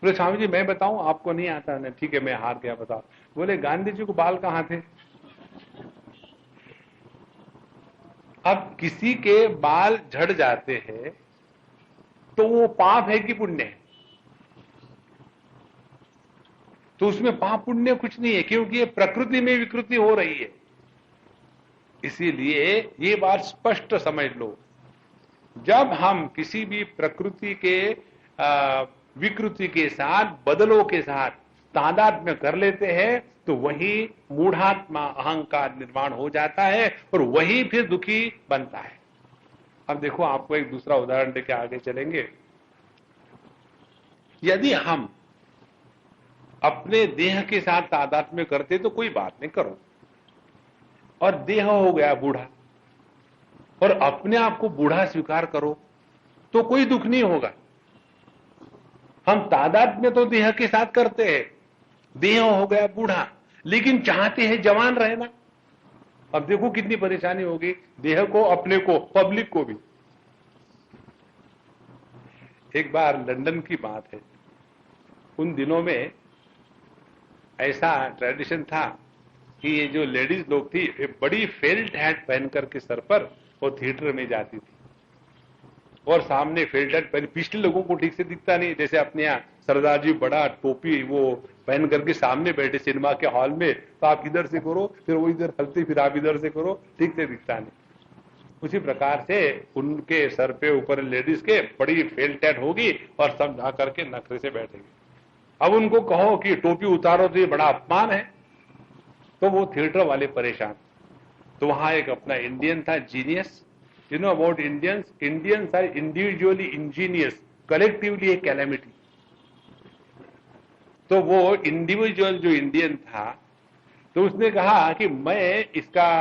बोले स्वामी जी मैं बताऊं, आपको नहीं आता ना, ठीक है मैं हार गया, बताओ। बोले गांधी जी को बाल कहां थे? अब किसी के बाल झड़ जाते हैं तो वो पाप है कि पुण्य है? तो उसमें पाप पुण्य कुछ नहीं है, क्योंकि ये प्रकृति में विकृति हो रही है। इसीलिए ये बात स्पष्ट समझ लो, जब हम किसी भी प्रकृति के विकृति के साथ, बदलों के साथ तादात्म्य कर लेते हैं तो वही मूढ़ात्मा अहंकार निर्माण हो जाता है और वही फिर दुखी बनता है। अब देखो, आपको एक दूसरा उदाहरण देके आगे चलेंगे। यदि हम अपने देह के साथ तादात्म्य करते तो कोई बात नहीं, करो, और देह हो गया बूढ़ा और अपने आप को बूढ़ा स्वीकार करो तो कोई दुख नहीं होगा। हम तादात्म्य तो देह के साथ करते हैं, देह हो गया बूढ़ा, लेकिन चाहते हैं जवान रहना। अब देखो कितनी परेशानी होगी देह को, अपने को, पब्लिक को भी। एक बार लंदन की बात है, उन दिनों में ऐसा ट्रेडिशन था कि ये जो लेडीज लोग थी, ये बड़ी फेल्ट हैट पहन करके सर पर वो थिएटर में जाती थी, और सामने फेल्ट हैट पहन, पिछले लोगों को ठीक से दिखता नहीं, जैसे अपने यहाँ सरदार जी बड़ा टोपी वो पहन करके सामने बैठे सिनेमा के हॉल में, तो आप इधर से करो, फिर वो इधर हलते, फिर आप इधर से करो, ठीक से दिखता नहीं। उसी प्रकार से उनके सर पे ऊपर लेडीज के बड़ी फेल्ट हैट होगी और सब जा करके नखरे से बैठेंगे। अब उनको कहो कि टोपी उतारो तो ये बड़ा अपमान है, तो वो थिएटर वाले परेशान। तो वहां एक अपना इंडियन था, genius. You know about Indians, Indians are individually ingenious, collectively a calamity. तो वो इंडिविजुअल जो इंडियन था, तो उसने कहा कि मैं इसका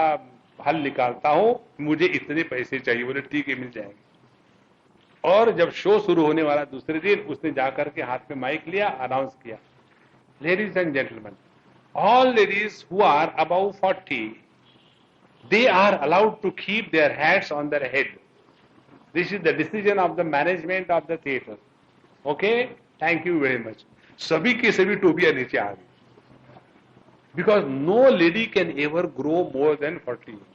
हल निकालता हूं, मुझे इतने पैसे चाहिए। बोले ठीक है, मिल जाएंगे। और जब शो शुरू होने वाला दूसरे दिन, उसने जाकर के हाथ में माइक लिया, अनाउंस किया, ladies and gentleman, all ladies who are above 40, they are allowed to keep their hats on their head. This is the decision of the management of the theater. Okay? Thank you very much. सभी के सभी टोपियां नीचे आ गई, because no lady can ever grow more than 40 years.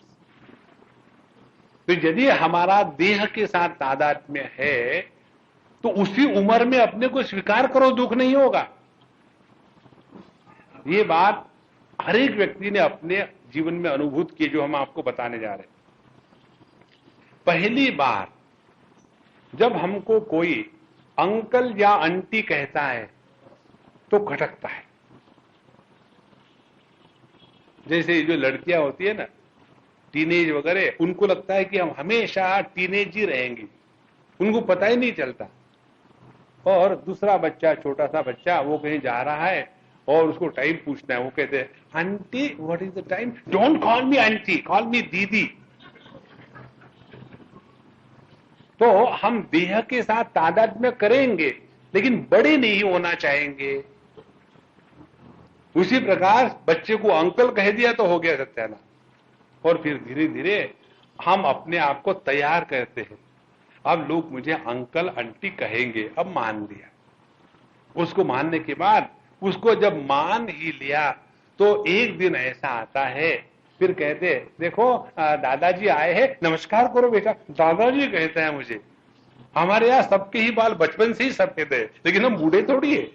तो यदि हमारा देह के साथ तादात्म्य है तो उसी उम्र में अपने को स्वीकार करो, दुख नहीं होगा। ये बात हर एक व्यक्ति ने अपने जीवन में अनुभूत की, जो हम आपको बताने जा रहे हैं। पहली बार जब हमको कोई अंकल या आंटी कहता है तो खटकता है। जैसे जो लड़कियां होती है ना, टीनेज वगैरह, उनको लगता है कि हम हमेशा टीनेज ही रहेंगे, उनको पता ही नहीं चलता। और दूसरा बच्चा, छोटा सा बच्चा, वो कहीं जा रहा है और उसको टाइम पूछना है, वो कहते हैं aunty what is the time, don't call me aunty, call मी दीदी। तो हम देह के साथ तादात्म्य करेंगे लेकिन बड़े नहीं होना चाहेंगे। उसी प्रकार बच्चे को अंकल कह दिया तो हो गया सत्यानाश। और फिर धीरे धीरे हम अपने आप को तैयार करते हैं, अब लोग मुझे अंकल आंटी कहेंगे, अब मान लिया। उसको मानने के बाद, उसको जब मान ही लिया तो एक दिन ऐसा आता है, फिर कहते देखो दादाजी आए हैं, नमस्कार करो बेटा। दादाजी कहते हैं मुझे, हमारे यहां सबके ही बाल बचपन से ही सफेद है, लेकिन हम बूढ़े थोड़ी है।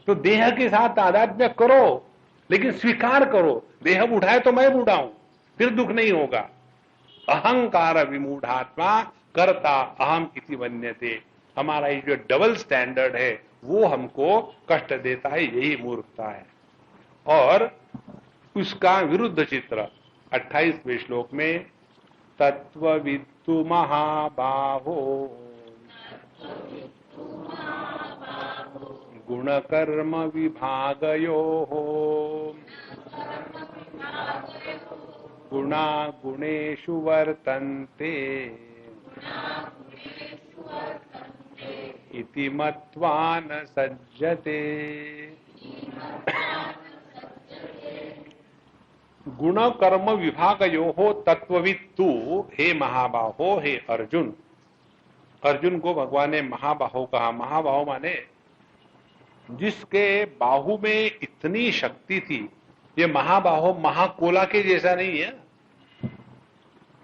तो देह के साथ तादात्म्य करो, लेकिन स्वीकार करो, देह बूढ़ा है तो मैं बूढ़ा हूं, फिर दुख नहीं होगा। अहंकार विमूढ़ात्मा कर्ता अहम इति मन्यते। हमारा ये जो डबल स्टैंडर्ड है वो हमको कष्ट देता है, यही मूर्खता है। और उसका विरुद्ध चित्र 28वें श्लोक में, तत्ववित्तु महाबाहो गुणकर्म विभागयोः गुणा गुणेषु वर्तन्ते इति मत्वा न सज्जते। गुण कर्म विभागयोः तत्ववित्तु, हे महाबाहो, हे अर्जुन। अर्जुन को भगवान ने महाबाहो कहा। महाबाहो माने जिसके बाहु में इतनी शक्ति थी। ये महाबाहो महाकोला के जैसा नहीं है।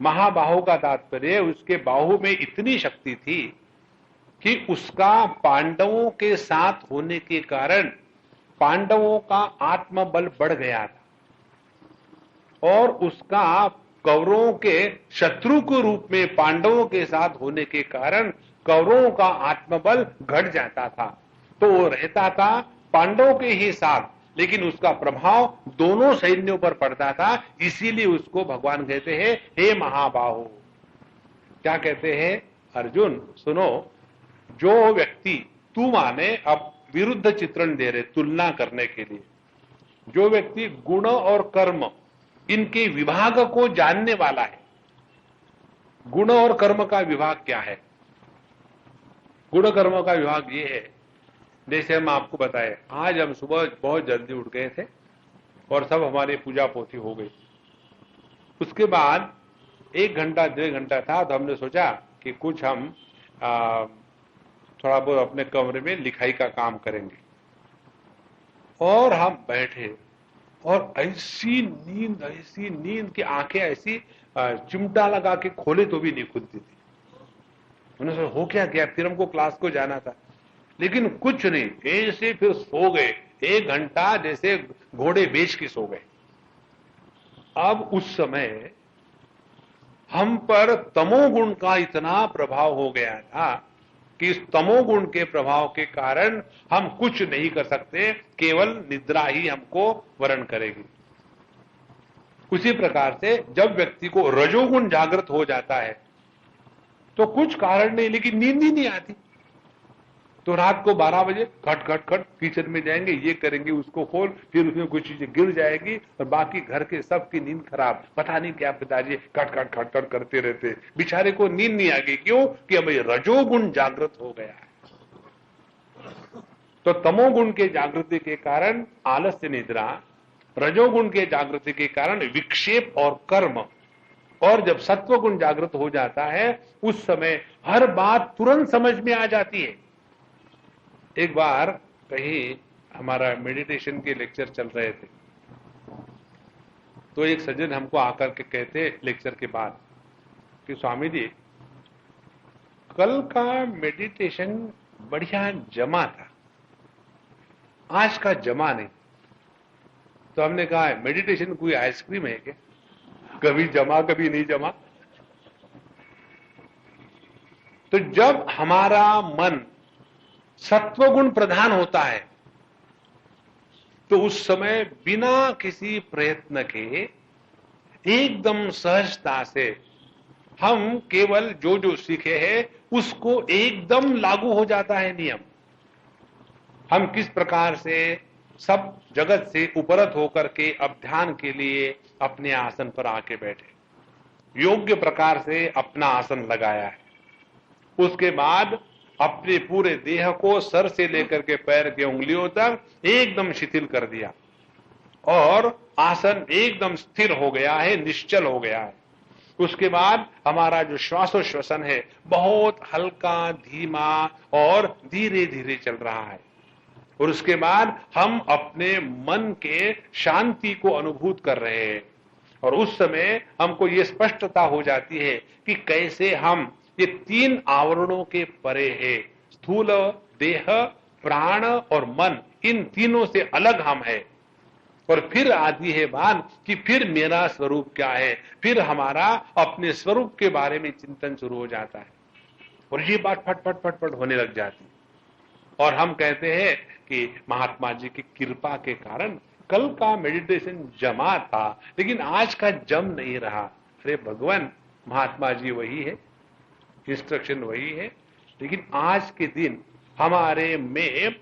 महाबाहो का तात्पर्य उसके बाहु में इतनी शक्ति थी कि उसका पांडवों के साथ होने के कारण पांडवों का आत्मबल बढ़ गया था, और उसका कौरवों के शत्रु के रूप में पांडवों के साथ होने के कारण कौरवों का आत्मबल घट जाता था। तो वो रहता था पांडवों के ही साथ, लेकिन उसका प्रभाव दोनों सैन्यों पर पड़ता था। इसीलिए उसको भगवान कहते हैं हे महाबाहो। क्या कहते हैं? अर्जुन सुनो, जो व्यक्ति, तू माने अब विरुद्ध चित्रण दे रहे तुलना करने के लिए, जो व्यक्ति गुण और कर्म इनके विभाग को जानने वाला है। गुण और कर्म का विभाग क्या है? गुण कर्म का विभाग ये है, जैसे हम आपको बताए, आज हम सुबह बहुत जल्दी उठ गए थे और सब हमारी पूजा पोथी हो गई। उसके बाद 1 घंटा 1.5 घंटा था, तो हमने सोचा कि कुछ हम थोड़ा बहुत अपने कमरे में लिखाई का काम करेंगे। और हम बैठे और ऐसी नींद की आंखें ऐसी चिमटा लगा के खोले तो भी नहीं खुलती थी। उन्होंने सोचा हो क्या गया, फिर हमको क्लास को जाना था, लेकिन कुछ नहीं, ऐसे फिर सो गए 1 घंटा, जैसे घोड़े बेच के सो गए। अब उस समय हम पर तमोगुण का इतना प्रभाव हो गया था कि इस तमोगुण के प्रभाव के कारण हम कुछ नहीं कर सकते, केवल निद्रा ही हमको वरण करेगी। उसी प्रकार से जब व्यक्ति को रजोगुण जागृत हो जाता है तो कुछ कारण नहीं, लेकिन नींद ही नहीं आती। तो रात को 12 बजे खट खट खट किचन में जाएंगे, ये करेंगे, उसको खोल, फिर उसमें कुछ चीजें गिर जाएगी और बाकी घर के सबकी नींद खराब। पता नहीं क्या पिताजी खट खट खट खट करते रहते, बेचारे को नींद नहीं आ गई। क्यों? कि अब ये रजोगुण जागृत हो गया है। तो तमोगुण के जागृति के कारण आलस्य निद्रा, रजोगुण के जागृति के कारण विक्षेप और कर्म, और जब सत्वगुण जागृत हो जाता है उस समय हर बात तुरंत समझ में आ जाती है। एक बार कहीं हमारा मेडिटेशन के लेक्चर चल रहे थे, तो एक सज्जन हमको आकर के कहते लेक्चर के बाद कि स्वामी जी, कल का मेडिटेशन बढ़िया जमा था, आज का जमा नहीं। तो हमने कहा मेडिटेशन कोई आइसक्रीम है क्या, कभी जमा कभी नहीं जमा? तो जब हमारा मन सत्वगुण प्रधान होता है तो उस समय बिना किसी प्रयत्न के एकदम सहजता से हम केवल जो जो सीखे हैं उसको एकदम लागू हो जाता है नियम। हम किस प्रकार से सब जगत से उपरत होकर के अब ध्यान के लिए अपने आसन पर आके बैठे, योग्य प्रकार से अपना आसन लगाया है, उसके बाद अपने पूरे देह को सर से लेकर के पैर के उंगलियों तक एकदम शिथिल कर दिया और आसन एकदम स्थिर हो गया है, निश्चल हो गया है। उसके बाद हमारा जो श्वासोश्वसन है बहुत हल्का, धीमा और धीरे धीरे चल रहा है। और उसके बाद हम अपने मन के शांति को अनुभूत कर रहे हैं और उस समय हमको ये स्पष्टता हो जाती है कि कैसे हम ये तीन आवरणों के परे है, स्थूल देह, प्राण और मन, इन तीनों से अलग हम है। और फिर आती है बात कि फिर मेरा स्वरूप क्या है, फिर हमारा अपने स्वरूप के बारे में चिंतन शुरू हो जाता है और ये बात फट फट फट फट होने लग जाती है। और हम कहते हैं कि महात्मा जी की कृपा के कारण कल का मेडिटेशन जमा था लेकिन आज का जम नहीं रहा। अरे भगवान, महात्मा जी वही है, इंस्ट्रक्शन वही है, लेकिन आज के दिन हमारे में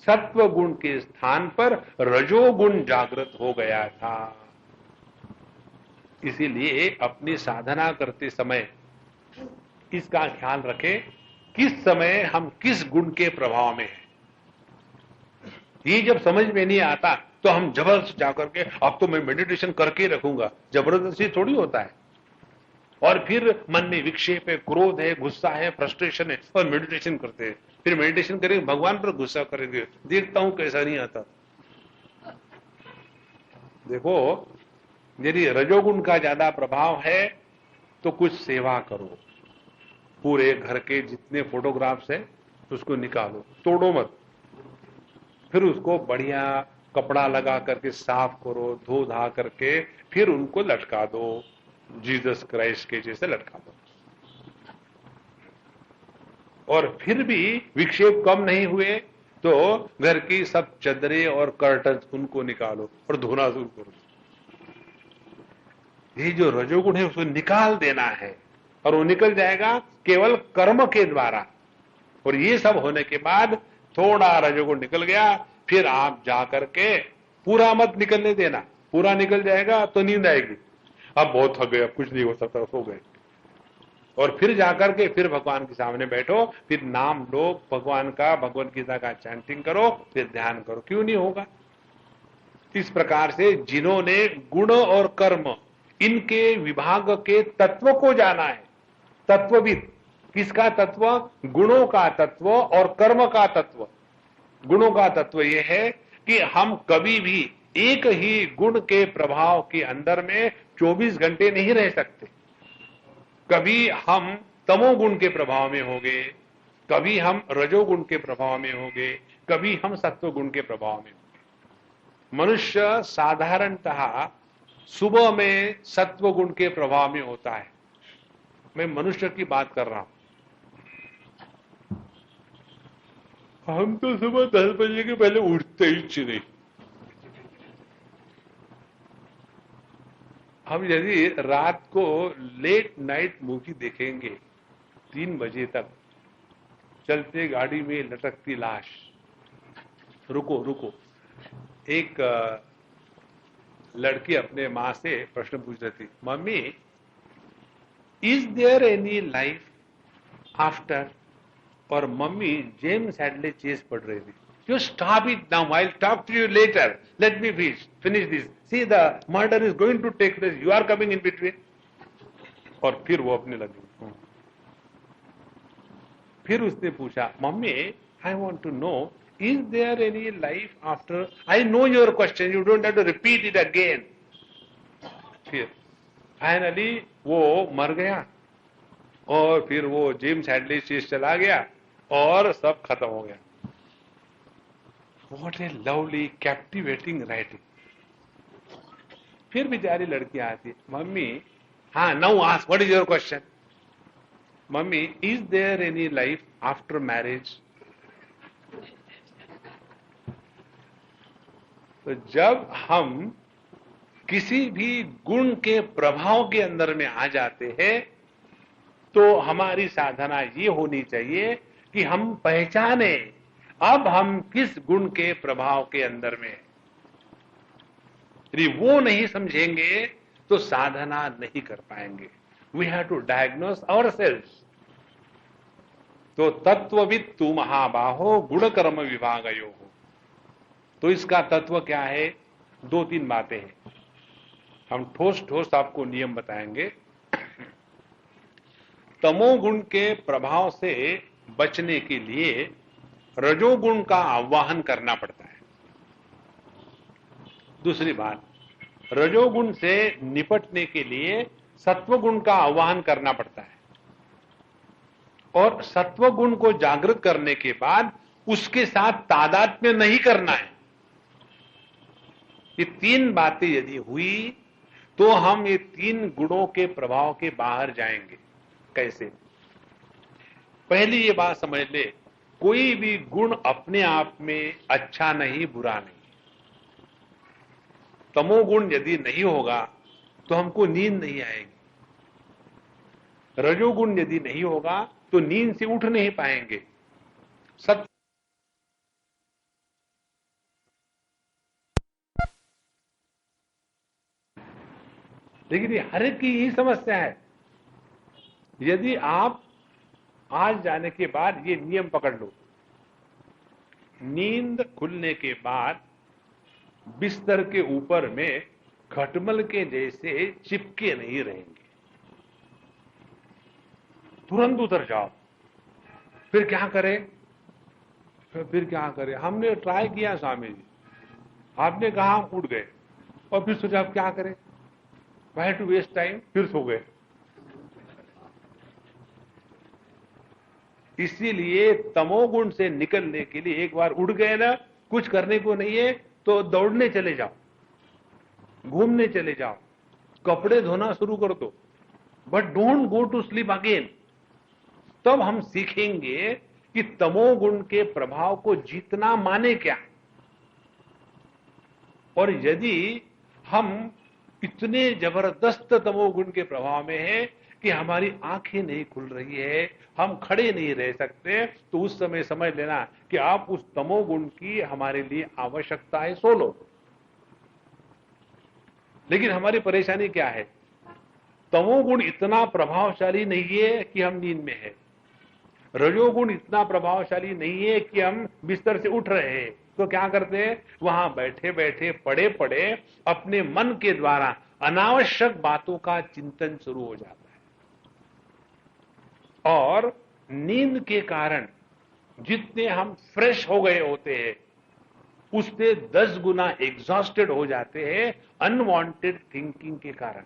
सत्व गुण के स्थान पर रजोगुण जागृत हो गया था। इसीलिए अपनी साधना करते समय इसका ख्याल रखें किस समय हम किस गुण के प्रभाव में हैं। ये जब समझ में नहीं आता तो हम जबरदस्त जाकर के अब तो मैं मेडिटेशन करके रखूंगा, जबरदस्ती थोड़ी होता है। और फिर मन में विक्षेप है, क्रोध है, गुस्सा है, फ्रस्ट्रेशन है और मेडिटेशन करते हैं। फिर मेडिटेशन करेंगे, भगवान पर गुस्सा करेंगे, देखता हूं कैसा नहीं आता। देखो, यदि रजोगुण का ज्यादा प्रभाव है तो कुछ सेवा करो। पूरे घर के जितने फोटोग्राफ्स हैं उसको निकालो, तोड़ो मत, फिर उसको बढ़िया कपड़ा लगा करके साफ करो, धो धा करके फिर उनको लटका दो, जीसस क्राइस्ट के जैसे लटका दो। और फिर भी विक्षेप कम नहीं हुए तो घर की सब चदरें और कर्टन उनको निकालो और धोना शुरू करो। ये जो रजोगुण है उसको निकाल देना है और वो निकल जाएगा केवल कर्म के द्वारा। और ये सब होने के बाद थोड़ा रजोगुण निकल गया, फिर आप जाकर के पूरा मत निकलने देना, पूरा निकल जाएगा तो नींद आएगी, अब बहुत थक गए, अब कुछ नहीं हो सकता, सो गए। और फिर जाकर के फिर भगवान के सामने बैठो, फिर नाम लो भगवान का, भगवत गीता का चैंटिंग करो, फिर ध्यान करो, क्यों नहीं होगा। इस प्रकार से जिन्होंने गुण और कर्म इनके विभाग के तत्व को जाना है, तत्वविद, किसका तत्व, गुणों का तत्व और कर्म का तत्व। गुणों का तत्व यह है कि हम कभी भी एक ही गुण के प्रभाव के अंदर में 24 घंटे नहीं रह सकते। कभी हम तमोगुण के प्रभाव में होंगे, कभी हम रजोगुण के प्रभाव में होंगे, कभी हम सत्वगुण के प्रभाव में होंगे। मनुष्य साधारणतः सुबह में सत्वगुण के प्रभाव में होता है। मैं मनुष्य की बात कर रहा हूं। हम तो सुबह 10 बजे के पहले उठते ही नहीं। हम यदि रात को लेट नाइट मूवी देखेंगे 3 बजे तक, चलते गाड़ी में लटकती लाश, रुको रुको, एक लड़की अपने मां से प्रश्न पूछ रही थी, mummy is there any life after, और मम्मी जेम्स हैडले चेस पढ़ रही थी। You stop it now, I'll talk to you later, let me finish this, see the murder is going to take place, you are coming in between। और फिर वो अपने लगी। फिर उसने पूछा, mummy I want to know, is there any life after, I know your question, you don't have to repeat it again। फिर finally वो मर गया और फिर वो जेम्स हैडले चेस चला गया और सब खत्म हो गया। What a lovely captivating writing। फिर बेचारी लड़की आती, मम्मी हाँ, now ask what is your question. Mummy, is there any life after marriage? तो जब हम किसी भी गुण के प्रभाव के अंदर में आ जाते हैं तो हमारी साधना ये होनी चाहिए कि हम पहचाने अब हम किस गुण के प्रभाव के अंदर में हैं। यदि वो नहीं समझेंगे तो साधना नहीं कर पाएंगे। We have to diagnose ourselves. तो तत्वविद तू महाबाहो गुण कर्म विभागयो हो। तो इसका तत्व क्या है? दो तीन बातें हैं। हम ठोस ठोस आपको नियम बताएंगे। तमोगुण के प्रभाव से बचने के लिए रजोगुण का आवाहन करना पड़ता है। दूसरी बात, रजोगुण से निपटने के लिए सत्वगुण का आवाहन करना पड़ता है। और सत्वगुण को जागृत करने के बाद उसके साथ तादात्म्य नहीं करना है। ये तीन बातें यदि हुई तो हम ये तीन गुणों के प्रभाव के बाहर जाएंगे। कैसे? पहली ये बात समझ ले, कोई भी गुण अपने आप में अच्छा नहीं, बुरा नहीं। तमोगुण यदि नहीं होगा तो हमको नींद नहीं आएगी। रजोगुण यदि नहीं होगा तो नींद से उठ नहीं पाएंगे। सत्य लेकिन ये हर एक की यही समस्या है। यदि आप आज जाने के बाद ये नियम पकड़ लो, नींद खुलने के बाद बिस्तर के ऊपर में खटमल के जैसे चिपके नहीं रहेंगे, तुरंत उतर जाओ। फिर क्या करें? फिर क्या करें? हमने ट्राई किया स्वामी जी, आपने कहा, हम उठ गए और फिर सोचा अब क्या करें, वाई टू वेस्ट टाइम, फिर सो गए। इसीलिए तमोगुण से निकलने के लिए एक बार उठ गए ना, कुछ करने को नहीं है तो दौड़ने चले जाओ, घूमने चले जाओ, कपड़े धोना शुरू कर दो, but don't go to sleep again. तब हम सीखेंगे कि तमोगुण के प्रभाव को जीतना माने क्या। और यदि हम इतने जबरदस्त तमोगुण के प्रभाव में हैं कि हमारी आंखें नहीं खुल रही है, हम खड़े नहीं रह सकते, तो उस समय समझ लेना कि आप उस तमोगुण की हमारे लिए आवश्यकता है, सो लो। लेकिन हमारी परेशानी क्या है? तमोगुण इतना प्रभावशाली नहीं है कि हम नींद में है, रजोगुण इतना प्रभावशाली नहीं है कि हम बिस्तर से उठ रहे हैं। तो क्या करते हैं? वहां बैठे बैठे पड़े पड़े अपने मन के द्वारा अनावश्यक बातों का चिंतन शुरू हो जाता है। और नींद के कारण जितने हम फ्रेश हो गए होते हैं उससे 10 गुना एग्जॉस्टेड हो जाते हैं अनवांटेड थिंकिंग के कारण।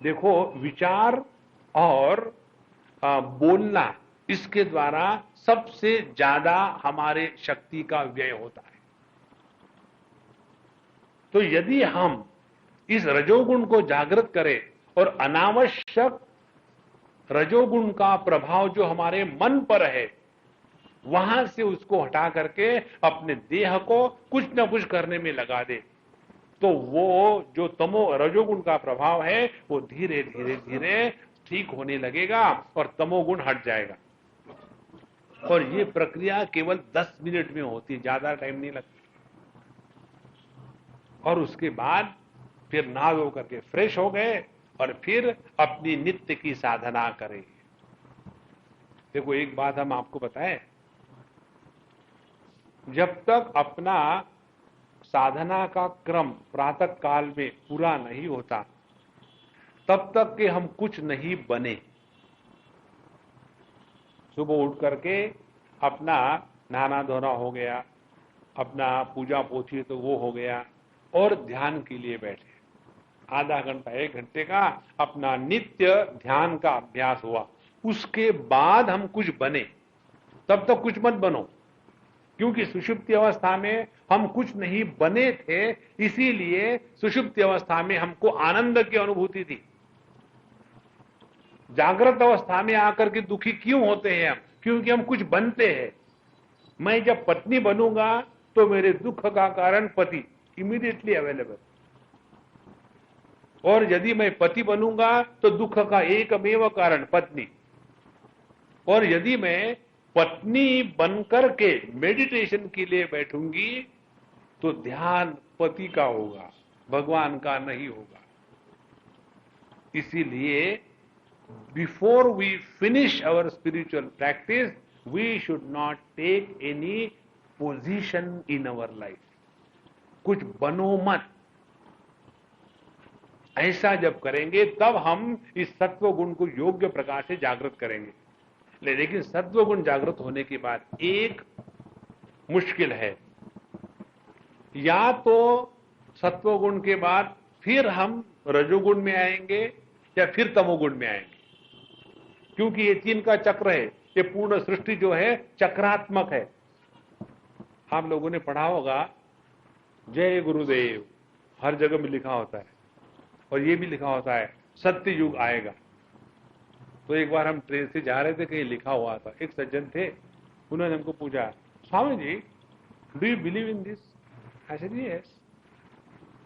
देखो, विचार और बोलना, इसके द्वारा सबसे ज्यादा हमारे शक्ति का व्यय होता है। तो यदि हम इस रजोगुण को जागृत करें और अनावश्यक रजोगुण का प्रभाव जो हमारे मन पर है वहां से उसको हटा करके अपने देह को कुछ ना कुछ करने में लगा दे, तो वो जो रजोगुण का प्रभाव है वो धीरे धीरे धीरे ठीक होने लगेगा और तमोगुण हट जाएगा। और ये प्रक्रिया केवल 10 मिनट में होती है, ज्यादा टाइम नहीं लगता। और उसके बाद फिर नहा धो करके फ्रेश हो गए और फिर अपनी नित्य की साधना करें। देखो, एक बात हम आपको बताएं, जब तक अपना साधना का क्रम प्रातः काल में पूरा नहीं होता तब तक के हम कुछ नहीं बने। सुबह उठ करके अपना नहाना धोना हो गया, अपना पूजा पोथी तो वो हो गया, और ध्यान के लिए बैठे, आधा घंटा 1 घंटे का अपना नित्य ध्यान का अभ्यास हुआ। उसके बाद हम कुछ बने, तब तक कुछ मत बनो, क्योंकि सुषुप्ति अवस्था में हम कुछ नहीं बने थे, इसीलिए सुषुप्ति अवस्था में हमको आनंद की अनुभूति थी। जागृत अवस्था में आकर के दुखी क्यों होते हैं हम? क्योंकि हम कुछ बनते हैं। मैं जब पत्नी बनूंगा तो मेरे दुख का कारण पति इमीडिएटली अवेलेबल, और यदि मैं पति बनूंगा तो दुख का एकमेव कारण पत्नी। और यदि मैं पत्नी बनकर के मेडिटेशन के लिए बैठूंगी तो ध्यान पति का होगा, भगवान का नहीं होगा। इसीलिए before we finish our spiritual practice we should not take any position in our life. कुछ बनो मत। ऐसा जब करेंगे तब हम इस सत्व गुण को योग्य प्रकार से जागृत करेंगे। लेकिन सत्व गुण जागृत होने के बाद एक मुश्किल है, या तो सत्व गुण के बाद फिर हम रजोगुण में आएंगे या फिर तमोगुण में आएंगे, क्योंकि ये तीन का चक्र है। ये पूर्ण सृष्टि जो है चक्रात्मक है। आप लोगों ने पढ़ा होगा जय गुरुदेव, हर जगह में लिखा होता है, और ये भी लिखा होता है सत्य युग आएगा। तो एक बार हम ट्रेन से जा रहे थे, कहीं लिखा हुआ था, एक सज्जन थे, उन्होंने हमको पूछा, Swami ji do you believe in this? I said yes.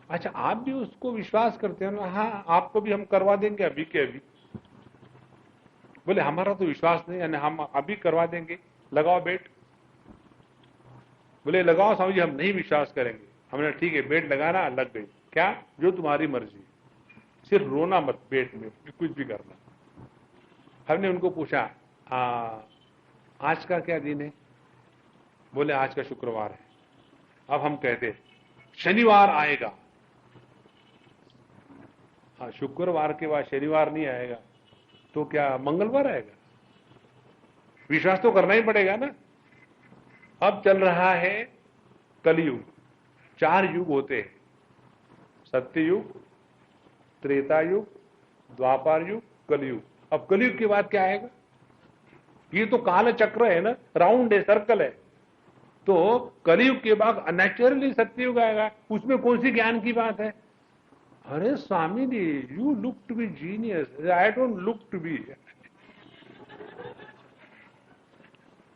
अच्छा, आप भी उसको विश्वास करते हो ना? हाँ, आपको भी हम करवा देंगे अभी के अभी। बोले हमारा तो विश्वास नहीं, यानी हम अभी करवा देंगे, लगाओ बेट। बोले लगाओ स्वामी जी, हम नहीं विश्वास करेंगे। हमने ठीक है बेट लगाना, लग गई। क्या? जो तुम्हारी मर्जी, सिर्फ रोना मत बेट में, कुछ भी करना। हमने उनको पूछा आज का क्या दिन है? बोले आज का शुक्रवार है। अब हम कहते शनिवार आएगा। हाँ, शुक्रवार के बाद शनिवार नहीं आएगा तो क्या मंगलवार आएगा? विश्वास तो करना ही पड़ेगा ना। अब चल रहा है कलयुग। 4 युग होते हैं, सत्ययुग, त्रेता युग, द्वापर युग, कलयुग। अब कलयुग के बाद क्या आएगा? ये तो काल चक्र है ना, राउंड है, सर्कल है। तो कलयुग के बाद नेचुरली सत्ययुग आएगा। उसमें कौन सी ज्ञान की बात है? अरे Swami ji, you look to be genius, I don't look to be.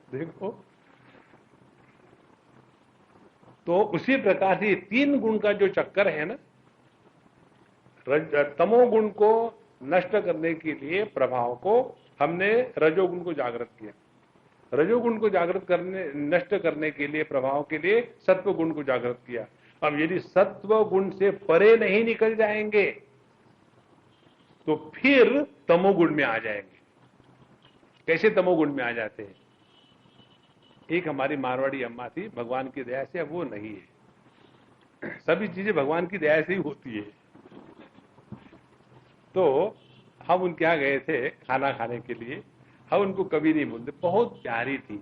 देखो, तो उसी प्रकार से 3 गुण का जो चक्कर है ना, तमोगुण को नष्ट करने के लिए प्रभाव को हमने रजोगुण को जागृत किया, रजोगुण को जागृत करने, नष्ट करने के लिए, प्रभाव के लिए सत्व गुण को जागृत किया। अब यदि सत्व गुण से परे नहीं निकल जाएंगे तो फिर तमोगुण में आ जाएंगे। कैसे तमोगुण में आ जाते हैं? एक हमारी मारवाड़ी अम्मा थी, भगवान की दया से, अब वो नहीं है। सभी चीजें भगवान की दया से ही होती है। तो हम उनके यहाँ गए थे खाना खाने के लिए। हम उनको कभी नहीं भूलते, बहुत प्यारी थी।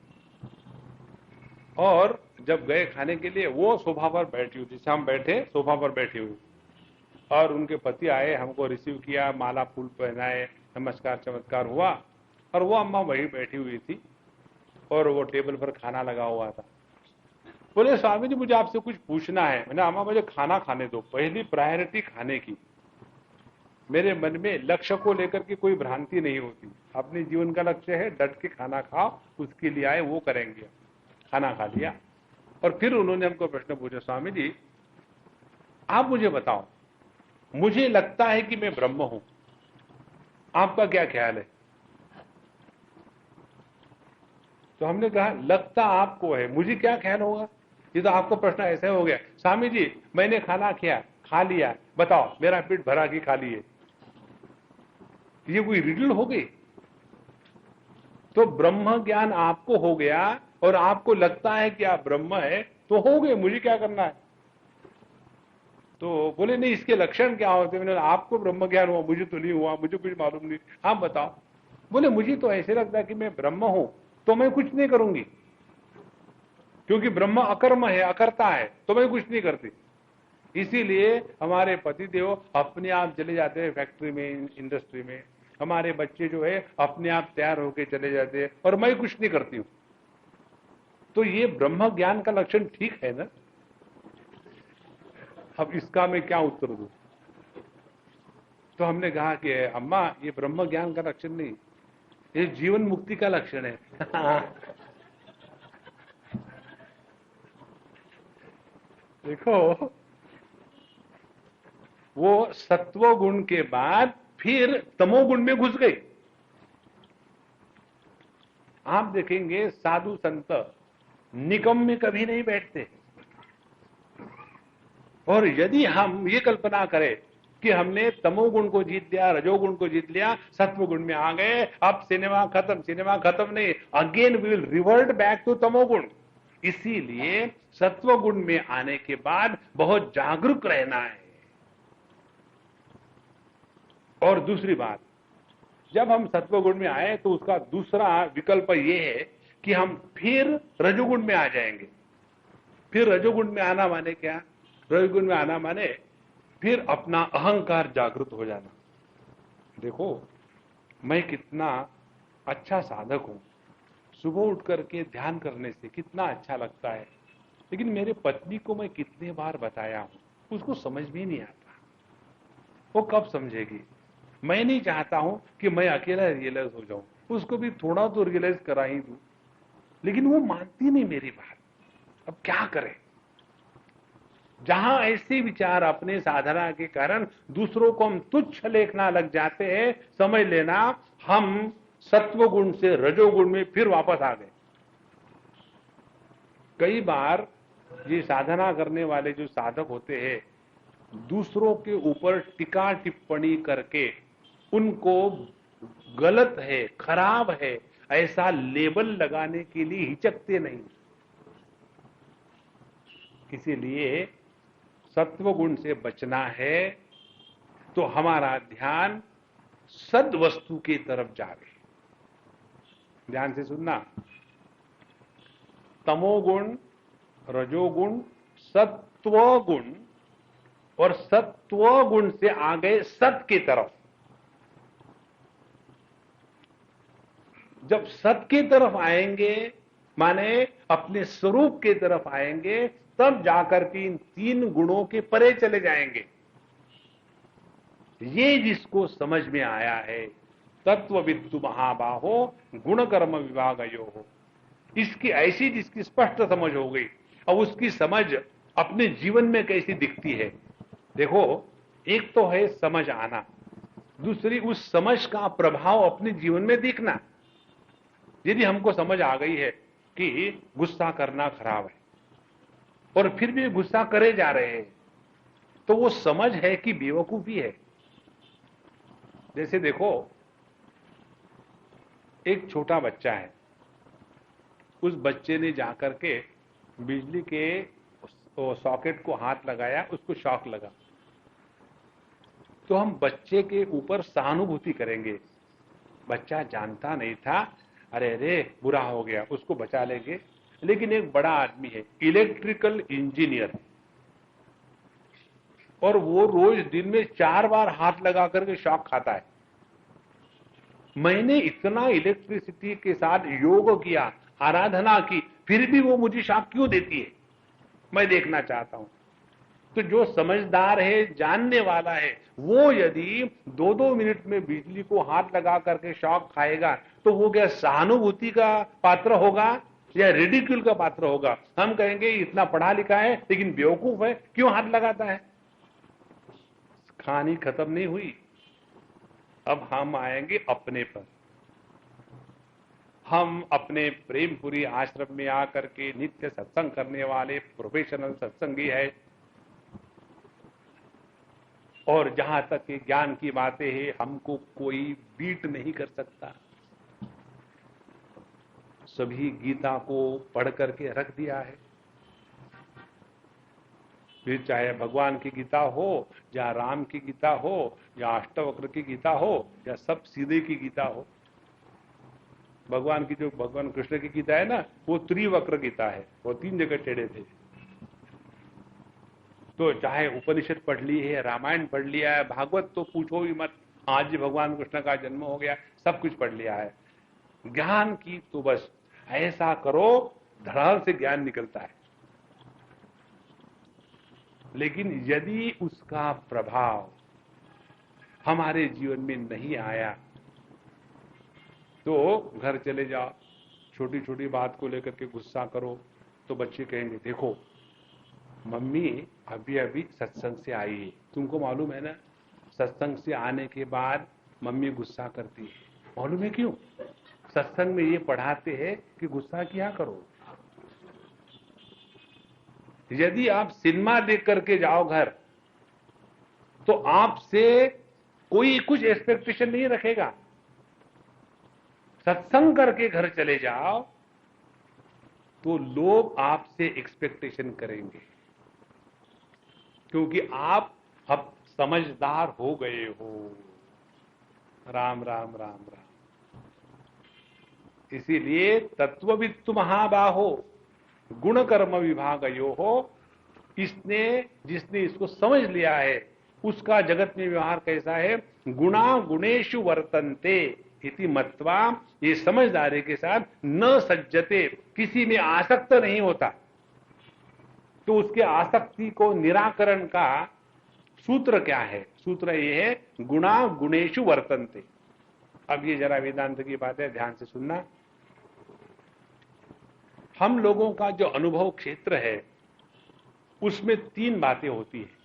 और जब गए खाने के लिए, वो सोफा पर बैठी हुई, जैसे हम बैठे सोफा पर बैठी हुई, और उनके पति आए, हमको रिसीव किया, माला फूल पहनाए, नमस्कार चमत्कार हुआ, और वो अम्मा वहीं बैठी हुई थी और वो टेबल पर खाना लगा हुआ था। बोले स्वामी जी मुझे आपसे कुछ पूछना है। मैंने अम्मा मुझे खाना खाने दो, पहली प्रायोरिटी खाने की। मेरे मन में लक्ष्य को लेकर के कोई भ्रांति नहीं होती। अपने जीवन का लक्ष्य है डट के खाना खाओ, उसके लिए आए वो करेंगे। खाना खा लिया और फिर उन्होंने हमको प्रश्न पूछा, स्वामी जी आप मुझे बताओ, मुझे लगता है कि मैं ब्रह्म हूं, आपका क्या ख्याल है? तो हमने कहा लगता आपको है, मुझे क्या ख्याल होगा? ये तो आपको प्रश्न ऐसा हो गया, स्वामी जी मैंने खाना खा लिया, बताओ मेरा पेट भरा कि खाली है? ये कोई रिडल हो गई? तो ब्रह्म ज्ञान आपको हो गया और आपको लगता है कि आप ब्रह्म है, तो हो गए, मुझे क्या करना है? तो बोले नहीं, इसके लक्षण क्या होते? मैंने आपको ब्रह्म ज्ञान हुआ, मुझे तो नहीं हुआ, मुझे कुछ मालूम नहीं, आप बताओ। बोले मुझे तो ऐसे लगता है कि मैं ब्रह्म हूं, तो मैं कुछ नहीं करूंगी, क्योंकि ब्रह्म अकर्म है, अकर्ता है, तो मैं कुछ नहीं करती। इसीलिए हमारे पतिदेव अपने आप चले जाते हैं फैक्ट्री में, इंडस्ट्री में। हमारे बच्चे जो है अपने आप तैयार होकर चले जाते हैं और मैं कुछ नहीं करती हूं। तो ये ब्रह्म ज्ञान का लक्षण ठीक है ना? अब इसका मैं क्या उत्तर दूं? तो हमने कहा कि अम्मा ये ब्रह्म ज्ञान का लक्षण नहीं, ये जीवन मुक्ति का लक्षण है। देखो, वो सत्व गुण के बाद फिर तमोगुण में घुस गई। आप देखेंगे साधु संत निकम में कभी नहीं बैठते। और यदि हम ये कल्पना करें कि हमने तमोगुण को जीत लिया, रजोगुण को जीत लिया, सत्व गुण में आ गए, अब सिनेमा खत्म नहीं, again we will revert back to तमोगुण। इसीलिए सत्व गुण में आने के बाद बहुत जागरूक रहना है। और दूसरी बात, जब हम सत्वगुण में आए तो उसका दूसरा विकल्प यह है कि हम फिर रजोगुण में आ जाएंगे। फिर रजोगुण में आना माने क्या? रजोगुण में आना माने फिर अपना अहंकार जागृत हो जाना। देखो, मैं कितना अच्छा साधक हूं, सुबह उठ करके ध्यान करने से कितना अच्छा लगता है, लेकिन मेरे पत्नी को मैं कितने बार बताया हूं, उसको समझ भी नहीं आता। वो कब समझेगी? मैं नहीं चाहता हूं कि मैं अकेला रियलाइज हो जाऊं, उसको भी थोड़ा तो रियलाइज करा ही दूं, लेकिन वो मानती नहीं मेरी बात। अब क्या करें? जहां ऐसे विचार अपने साधना के कारण दूसरों को हम तुच्छ लेखना लग जाते हैं, समझ लेना हम सत्वगुण से रजोगुण में फिर वापस आ गए। कई बार ये साधना करने वाले जो साधक होते हैं, दूसरों के ऊपर टीका टिप्पणी करके उनको गलत है, खराब है, ऐसा लेबल लगाने के लिए हिचकते नहीं। इसीलिए सत्वगुण से बचना है तो हमारा ध्यान सद वस्तु की तरफ जावे। ध्यान से सुनना, तमोगुण, रजोगुण, सत्वगुण, और सत्वगुण से आ गए सत की तरफ। जब सत की तरफ आएंगे माने अपने स्वरूप की तरफ आएंगे, तब जाकर के इन तीन गुणों के परे चले जाएंगे। ये जिसको समझ में आया है, तत्ववित्तु महाबाहो गुण कर्म विभागयो हो, इसकी ऐसी जिसकी स्पष्ट समझ हो गई, अब उसकी समझ अपने जीवन में कैसी दिखती है। देखो, एक तो है समझ आना, दूसरी उस समझ का प्रभाव अपने जीवन में दिखना। यदि हमको समझ आ गई है कि गुस्सा करना खराब है और फिर भी गुस्सा करे जा रहे हैं, तो वो समझ है कि बेवकूफी है। जैसे देखो, एक छोटा बच्चा है, उस बच्चे ने जाकर के बिजली के सॉकेट को हाथ लगाया, उसको शॉक लगा, तो हम बच्चे के ऊपर सहानुभूति करेंगे। बच्चा जानता नहीं था, अरे अरे बुरा हो गया, उसको बचा लेंगे। लेकिन एक बड़ा आदमी है, इलेक्ट्रिकल इंजीनियर, और वो रोज दिन में 4 बार हाथ लगा करके शॉक खाता है। मैंने इतना इलेक्ट्रिसिटी के साथ योग किया, आराधना की, फिर भी वो मुझे शॉक क्यों देती है? मैं देखना चाहता हूं। तो जो समझदार है, जानने वाला है, वो यदि 2-2 मिनट में बिजली को हाथ लगा करके शॉक खाएगा, तो वो क्या सहानुभूति का पात्र होगा या रिडिक्यूल का पात्र होगा? हम कहेंगे इतना पढ़ा लिखा है लेकिन बेवकूफ है, क्यों हाथ लगाता है? कहानी खत्म नहीं हुई। अब हम आएंगे अपने पर। हम अपने प्रेमपुरी आश्रम में आकर के नित्य सत्संग करने वाले प्रोफेशनल सत्संगी है, और जहां तक कि ज्ञान की बातें हैं, हमको कोई बीट नहीं कर सकता। सभी गीता को पढ़ करके रख दिया है, फिर चाहे भगवान की गीता हो या राम की गीता हो या अष्टवक्र की गीता हो या सब सीधे की गीता हो। भगवान की जो भगवान कृष्ण की गीता है ना, वो त्रिवक्र गीता है, वो 3 जगह टेढ़े थे। तो चाहे उपनिषद पढ़ ली है, रामायण पढ़ लिया है, भागवत तो पूछो ही मत, आज ही भगवान कृष्ण का जन्म हो गया, सब कुछ पढ़ लिया है। ज्ञान की तो बस ऐसा करो, धड़ाल से ज्ञान निकलता है। लेकिन यदि उसका प्रभाव हमारे जीवन में नहीं आया तो घर चले जाओ, छोटी छोटी बात को लेकर के गुस्सा करो तो बच्चे कहेंगे देखो मम्मी अभी अभी सत्संग से आई है, तुमको मालूम है ना सत्संग से आने के बाद मम्मी गुस्सा करती है, मालूम है क्यों? सत्संग में ये पढ़ाते हैं कि गुस्सा क्या करो। यदि आप सिनेमा देख करके जाओ घर तो आपसे कोई कुछ एक्सपेक्टेशन नहीं रखेगा। सत्संग करके घर चले जाओ तो लोग आपसे एक्सपेक्टेशन करेंगे, क्योंकि आप अब समझदार हो गए हो। राम राम राम राम। इसीलिए तत्ववित्तु महाबाहो गुण कर्म विभागयो हो, जिसने इसको समझ लिया है उसका जगत में व्यवहार कैसा है, गुणा गुणेषु वर्तन्ते इति मत्वा, ये समझदारी के साथ न सज्जते, किसी में आसक्त नहीं होता। तो उसके आसक्ति को निराकरण का सूत्र क्या है? सूत्र ये है गुणा गुणेषु वर्तन्ते। अब ये जरा वेदांत की बात है, ध्यान से सुनना। हम लोगों का जो अनुभव क्षेत्र है उसमें तीन बातें होती है।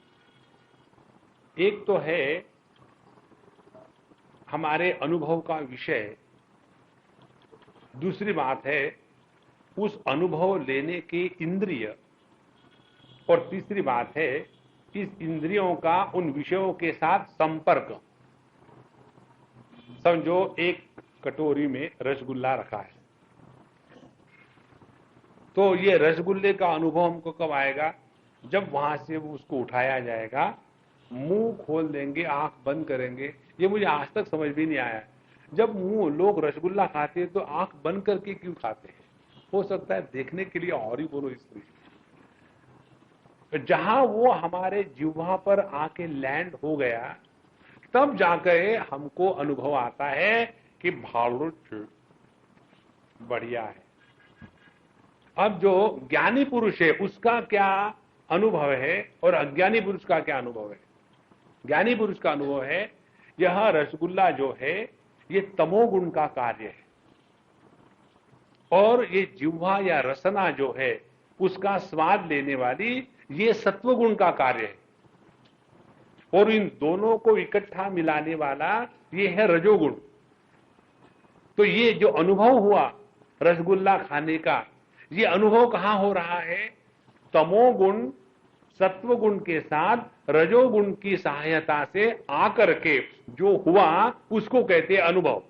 एक तो है हमारे अनुभव का विषय, दूसरी बात है उस अनुभव लेने के इंद्रिय, और तीसरी बात है इस इंद्रियों का उन विषयों के साथ संपर्क। समझो एक कटोरी में रसगुल्ला रखा है, तो ये रसगुल्ले का अनुभव हमको कब आएगा? जब वहां से उसको उठाया जाएगा, मुंह खोल देंगे, आंख बंद करेंगे। ये मुझे आज तक समझ भी नहीं आया, जब मुंह लोग रसगुल्ला खाते हैं तो आंख बंद करके क्यों खाते हैं? हो सकता है देखने के लिए, और ही बोलो इसलिए। जहां वो हमारे जिह्वा पर आके लैंड हो गया, तब जाकर हमको अनुभव आता है कि भालुच बढ़िया है। अब जो ज्ञानी पुरुष है उसका क्या अनुभव है और अज्ञानी पुरुष का क्या अनुभव है? ज्ञानी पुरुष का अनुभव है यह रसगुल्ला जो है ये तमोगुण का कार्य है, और ये जिह्वा या रसना जो है उसका स्वाद लेने वाली ये सत्वगुण का कार्य है, और इन दोनों को इकट्ठा मिलाने वाला ये है रजोगुण। तो ये जो अनुभव हुआ रसगुल्ला खाने का, ये अनुभव कहां हो रहा है? तमोगुण सत्वगुण के साथ रजोगुण की सहायता से आकर के जो हुआ उसको कहते हैं अनुभव।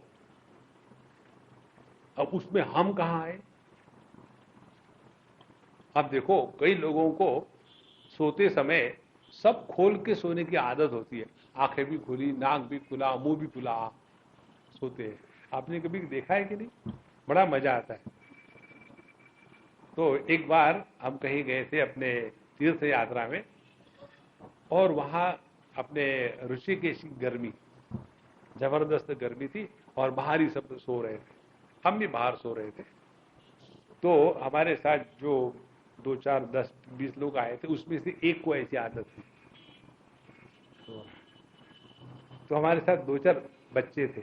अब उसमें हम कहां आए? अब देखो कई लोगों को सोते समय सब खोल के सोने की आदत होती है, आंखें भी खुली, नाक भी खुला, मुंह भी खुला सोते हैं। आपने कभी देखा है कि नहीं? बड़ा मजा आता है। तो एक बार हम कहीं गए थे अपने तीर्थ यात्रा में, और वहां अपने ऋषिकेश की गर्मी, जबरदस्त गर्मी थी, और बाहर ही सब सो रहे थे, हम भी बाहर सो रहे थे। तो हमारे साथ जो 2, 4, 10, 20 लोग आए थे, उसमें से एक को ऐसी आदत थी। तो हमारे साथ 2, 4 बच्चे थे,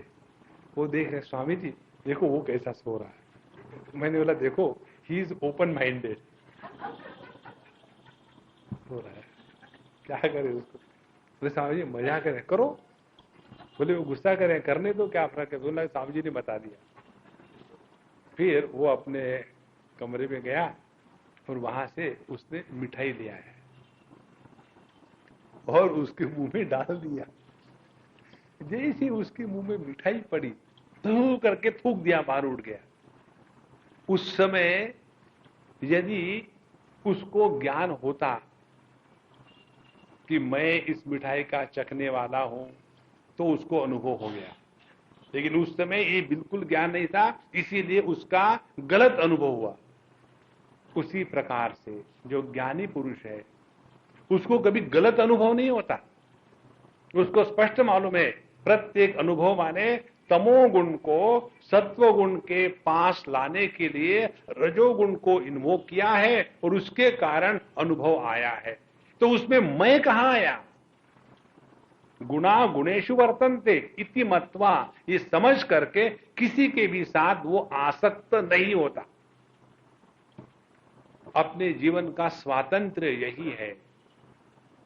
वो देख रहे, स्वामी जी देखो वो कैसा सो रहा है। मैंने बोला देखो ही इज ओपन माइंडेड, सो रहा है, क्या करे उसको? बोले स्वामी जी मजा करें, करो। बोले वो गुस्सा करें, करने दो, क्या फर्क है? बोला स्वामी जी ने बता दिया। फिर वो अपने कमरे में गया और वहां से उसने मिठाई ले आया और उसके मुंह में डाल दिया। जैसे उसके मुंह में मिठाई पड़ी, धू करके थूक दिया, बाहर उड़ गया। उस समय यदि उसको ज्ञान होता कि मैं इस मिठाई का चखने वाला हूं, तो उसको अनुभव हो गया, लेकिन उस समय ये बिल्कुल ज्ञान नहीं था, इसीलिए उसका गलत अनुभव हुआ। उसी प्रकार से जो ज्ञानी पुरुष है उसको कभी गलत अनुभव नहीं होता, उसको स्पष्ट मालूम है प्रत्येक अनुभव माने तमोगुण को सत्वगुण के पास लाने के लिए रजोगुण को इन्वोक किया है और उसके कारण अनुभव आया है। तो उसमें मैं कहां आया? गुणा गुणेषु वर्तन्ते इति मत्वा, ये समझ करके किसी के भी साथ वो आसक्त नहीं होता। अपने जीवन का स्वातंत्र्य यही है,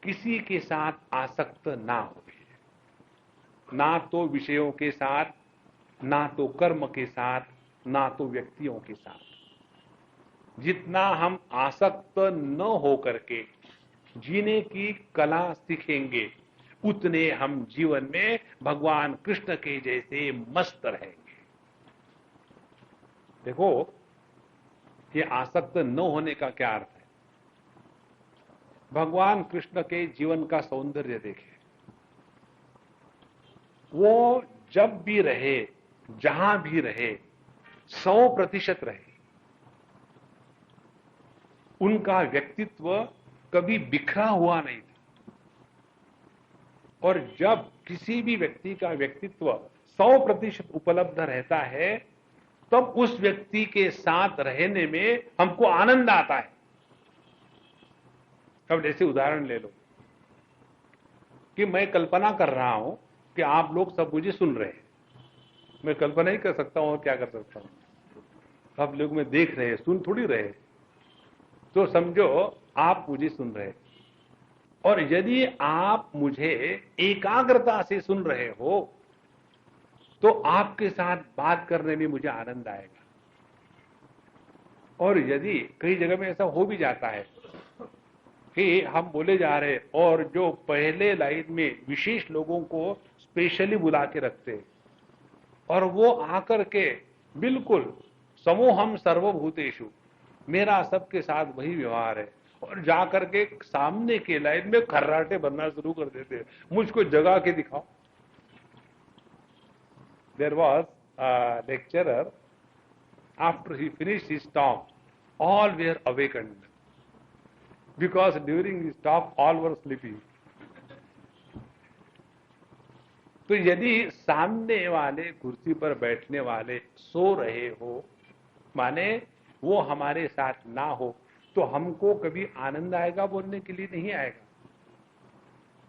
किसी के साथ आसक्त ना हो, ना तो विषयों के साथ, ना तो कर्म के साथ, ना तो व्यक्तियों के साथ। जितना हम आसक्त न हो करके जीने की कला सीखेंगे, उतने हम जीवन में भगवान कृष्ण के जैसे मस्त रहेंगे। देखो, ये आसक्त न होने का क्या अर्थ है? भगवान कृष्ण के जीवन का सौंदर्य देखें। वो जब भी रहे, जहां भी रहे, 100% रहे। उनका व्यक्तित्व कभी बिखरा हुआ नहीं था। और जब किसी भी व्यक्ति का व्यक्तित्व 100% उपलब्ध रहता है, तब उस व्यक्ति के साथ रहने में हमको आनंद आता है। अब जैसे उदाहरण ले लो कि मैं कल्पना कर रहा हूं कि आप लोग सब मुझे सुन रहे हैं। मैं कल्पना ही कर सकता हूं, क्या कर सकता हूं? आप लोग मैं देख रहे हैं, सुन थोड़ी रहे। तो समझो आप मुझे सुन रहे हैं, और यदि आप मुझे एकाग्रता से सुन रहे हो तो आपके साथ बात करने में मुझे आनंद आएगा। और यदि कई जगह में ऐसा हो भी जाता है कि हम बोले जा रहे और जो पहले लाइन में विशेष लोगों को स्पेशली बुला के रखते हैं, और वो आकर के बिल्कुल समूहम सर्वभूतेषु, मेरा सबके साथ वही व्यवहार है, और जाकर के सामने के लाइन में खर्राटे बनना शुरू कर देते हैं, मुझको जगा के दिखाओ। There was a lecturer, after he finished his talk, all were awakened, because during his talk all were sleeping. तो यदि सामने वाले कुर्सी पर बैठने वाले सो रहे हो, माने वो हमारे साथ ना हो, तो हमको कभी आनंद आएगा? बोलने के लिए नहीं आएगा।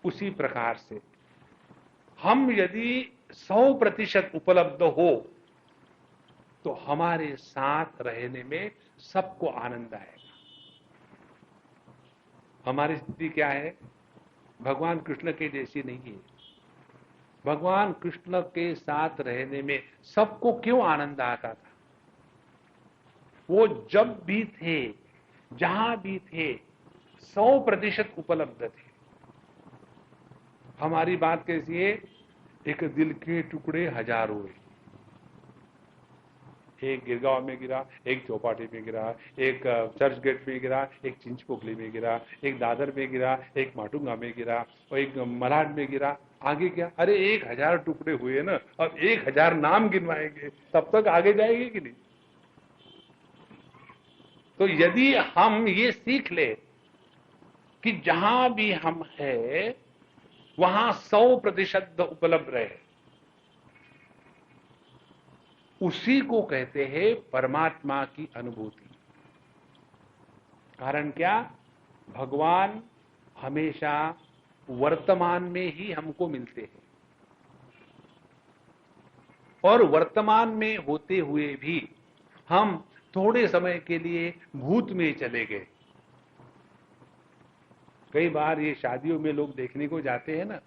उसी प्रकार से हम यदि 100% उपलब्ध हो तो हमारे साथ रहने में सबको आनंद आएगा। हमारी स्थिति क्या है? भगवान कृष्ण के जैसी नहीं है। भगवान कृष्ण के साथ रहने में सबको क्यों आनंद आता था? वो जब भी थे, जहां भी थे, 100% उपलब्ध थे। हमारी बात कैसी है? एक दिल के टुकड़े हजारों हैं। एक गिरगांव में गिरा, एक चौपाटी में गिरा, एक चर्च गेट में गिरा, एक चिंचपोकली में गिरा, एक दादर में गिरा, एक माटुंगा में गिरा, और एक मलाड में गिरा। आगे क्या? अरे 1000 टुकड़े हुए ना, अब 1000 नाम गिनवाएंगे, तब तक आगे जाएंगे कि नहीं? तो यदि हम ये सीख ले कि जहां भी हम हैं वहां 100% उपलब्ध रहे, उसी को कहते हैं परमात्मा की अनुभूति। कारण क्या? भगवान हमेशा वर्तमान में ही हमको मिलते हैं, और वर्तमान में होते हुए भी हम थोड़े समय के लिए भूत में चले गए। कई बार ये शादियों में लोग देखने को जाते हैं ना,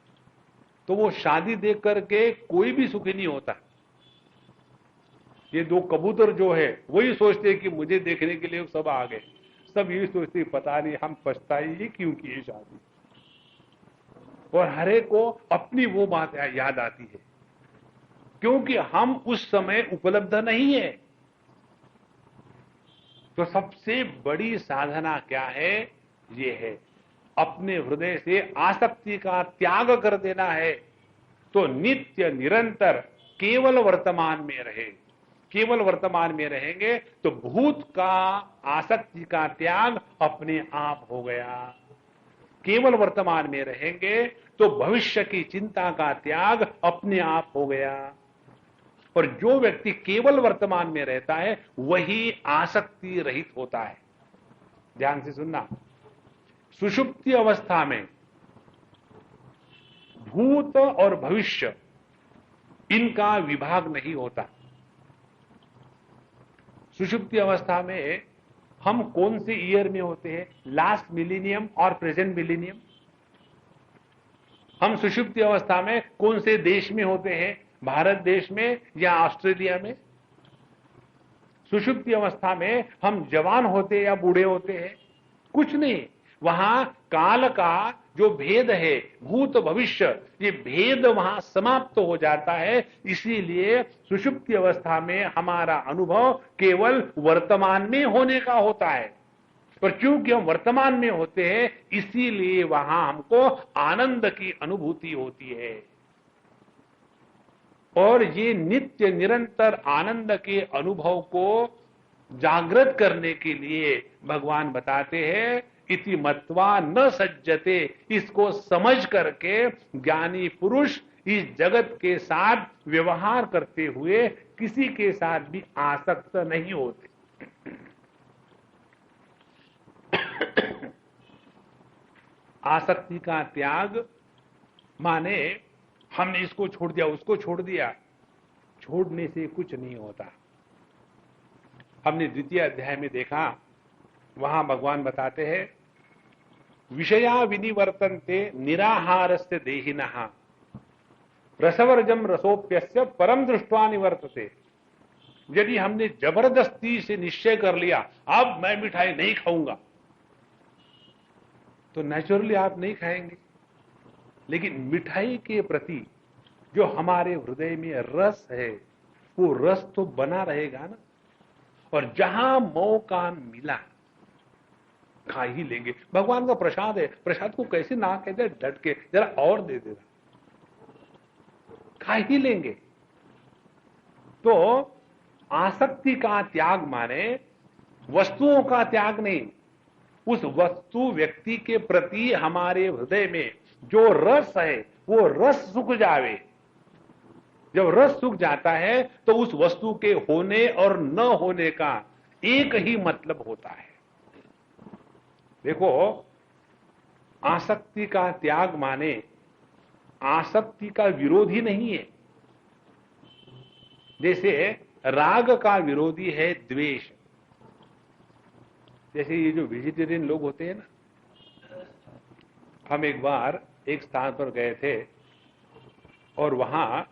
तो वो शादी देख करके कोई भी सुखी नहीं होता। ये 2 कबूतर जो है वही सोचते हैं कि मुझे देखने के लिए सब आ गए। सब यही सोचते पता नहीं हम पछताई ही क्यों किए शादी। और हरे को अपनी वो बात याद आती है, क्योंकि हम उस समय उपलब्ध नहीं है। तो सबसे बड़ी साधना क्या है? ये है अपने हृदय से आसक्ति का त्याग कर देना है। तो नित्य निरंतर केवल वर्तमान में रहे। केवल वर्तमान में रहेंगे तो भूत का आसक्ति का त्याग अपने आप हो गया। केवल वर्तमान में रहेंगे तो भविष्य की चिंता का त्याग अपने आप हो गया। और जो व्यक्ति केवल वर्तमान में रहता है वही आसक्ति रहित होता है। ध्यान से सुनना, सुषुप्ति अवस्था में भूत और भविष्य इनका विभाग नहीं होता। सुषुप्ति अवस्था में हम कौन से ईयर में होते हैं? लास्ट मिलेनियम और प्रेजेंट मिलेनियम। हम सुषुप्ति अवस्था में कौन से देश में होते हैं? भारत देश में या ऑस्ट्रेलिया में? सुषुप्ति अवस्था में हम जवान होते या बूढ़े होते हैं? कुछ नहीं। वहां काल का जो भेद है, भूत भविष्य, ये भेद वहां समाप्त हो जाता है। इसीलिए सुषुप्ति अवस्था में हमारा अनुभव केवल वर्तमान में होने का होता है। पर क्योंकि हम वर्तमान में होते हैं, इसीलिए वहां हमको आनंद की अनुभूति होती है। और ये नित्य निरंतर आनंद के अनुभव को जागृत करने के लिए भगवान बताते हैं, इति मत्वा न सज्जते, इसको समझ करके ज्ञानी पुरुष इस जगत के साथ व्यवहार करते हुए किसी के साथ भी आसक्त नहीं होते। आसक्ति का त्याग माने हमने इसको छोड़ दिया, उसको छोड़ दिया। छोड़ने से कुछ नहीं होता। हमने द्वितीय अध्याय में देखा, वहां भगवान बताते हैं, विषया विनिवर्तन्ते निराहारस्य देहिनः रसवर्जम रसोप्यस्य परम दृष्ट्वा निवर्तते। यदि हमने जबरदस्ती से निश्चय कर लिया अब मैं मिठाई नहीं खाऊंगा, तो नेचुरली आप नहीं खाएंगे। लेकिन मिठाई के प्रति जो हमारे हृदय में रस है, वो रस तो बना रहेगा ना। और जहां मौका मिला खा ही लेंगे। भगवान का प्रसाद है, प्रसाद को कैसे ना कहते डट के, जरा और दे देना, खा ही लेंगे। तो आसक्ति का त्याग माने वस्तुओं का त्याग नहीं, उस वस्तु व्यक्ति के प्रति हमारे हृदय में जो रस है वो रस सूख जावे। जब रस सूख जाता है तो उस वस्तु के होने और न होने का एक ही मतलब होता है। देखो, आसक्ति का त्याग माने आसक्ति का विरोधी नहीं है। जैसे राग का विरोधी है द्वेष। जैसे ये जो वेजिटेरियन लोग होते हैं ना, हम एक बार एक स्थान पर गए थे और वहां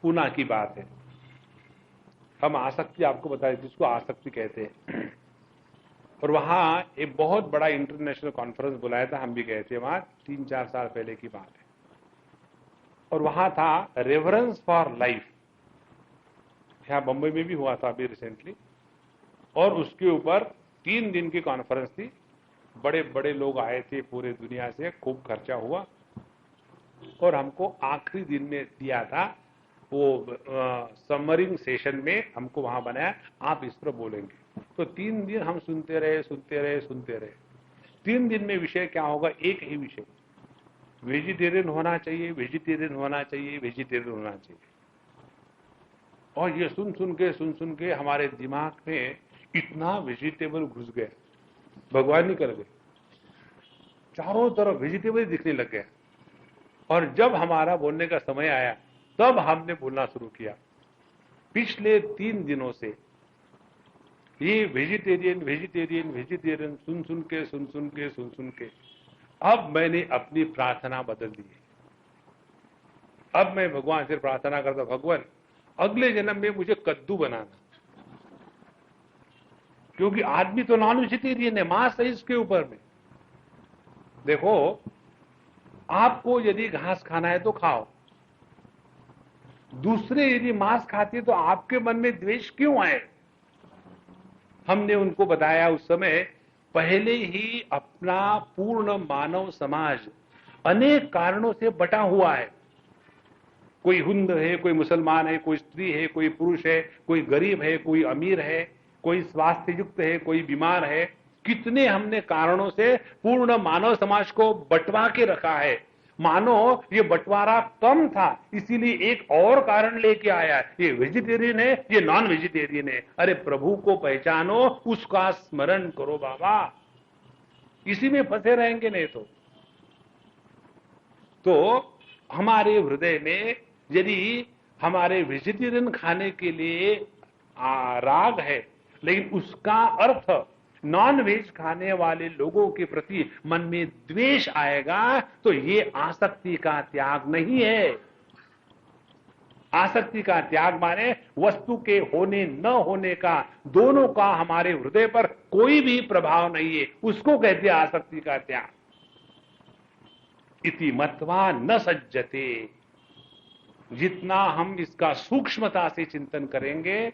पूना की बात है। हम आसक्ति आपको बताए, जिसको आसक्ति कहते हैं, और वहां एक बहुत बड़ा इंटरनेशनल कॉन्फ्रेंस बुलाया था, हम भी गए थे वहां, 3-4 साल पहले की बात है। और वहां था रेवरेंस फॉर लाइफ, यहां बंबई में भी हुआ था अभी रिसेंटली। और उसके ऊपर 3 दिन की कॉन्फ्रेंस थी, बड़े बड़े लोग आए थे पूरे दुनिया से, खूब खर्चा हुआ। और हमको आखिरी दिन में दिया था वो समरिंग सेशन में, हमको वहां बनाया, आप इस पर बोलेंगे। तो 3 दिन हम सुनते रहे सुनते रहे सुनते रहे। 3 दिन में विषय क्या होगा? एक ही विषय, वेजिटेरियन होना चाहिए, वेजिटेरियन होना चाहिए, वेजिटेरियन होना चाहिए। और ये सुन सुन के हमारे दिमाग में इतना वेजिटेबल घुस गया, भगवान नहीं कर गए, चारों तरफ वेजिटेबल दिखने लग गया। और जब हमारा बोलने का समय आया तब हमने बोलना शुरू किया। पिछले 3 दिनों से ये वेजिटेरियन वेजिटेरियन वेजिटेरियन सुन सुन के अब मैंने अपनी प्रार्थना बदल दी है। अब मैं भगवान से प्रार्थना करता, भगवान अगले जन्म में मुझे कद्दू बनाना, क्योंकि आदमी तो नॉन वेजिटेरियन है, मांस है इसके ऊपर में। देखो, आपको यदि घास खाना है तो खाओ, दूसरे यदि मांस खाते तो आपके मन में द्वेष क्यों आए? हमने उनको बताया उस समय, पहले ही अपना पूर्ण मानव समाज अनेक कारणों से बटा हुआ है। कोई हिंदू है, कोई मुसलमान है, कोई स्त्री है, कोई पुरुष है, कोई गरीब है, कोई अमीर है, कोई स्वास्थ्य युक्त है, कोई बीमार है। कितने हमने कारणों से पूर्ण मानव समाज को बंटवा के रखा है। मानो ये बंटवारा कम था, इसीलिए एक और कारण लेके आया, ये वेजिटेरियन है, ये नॉन वेजिटेरियन है। अरे प्रभु को पहचानो, उसका स्मरण करो बाबा, इसी में फंसे रहेंगे नहीं तो हमारे हृदय में यदि हमारे वेजिटेरियन खाने के लिए राग है, लेकिन उसका अर्थ नॉन वेज खाने वाले लोगों के प्रति मन में द्वेष आएगा, तो ये आसक्ति का त्याग नहीं है। आसक्ति का त्याग माने वस्तु के होने न होने का, दोनों का हमारे हृदय पर कोई भी प्रभाव नहीं है, उसको कहते हैं आसक्ति का त्याग। इति मत्वा न सज्जते। जितना हम इसका सूक्ष्मता से चिंतन करेंगे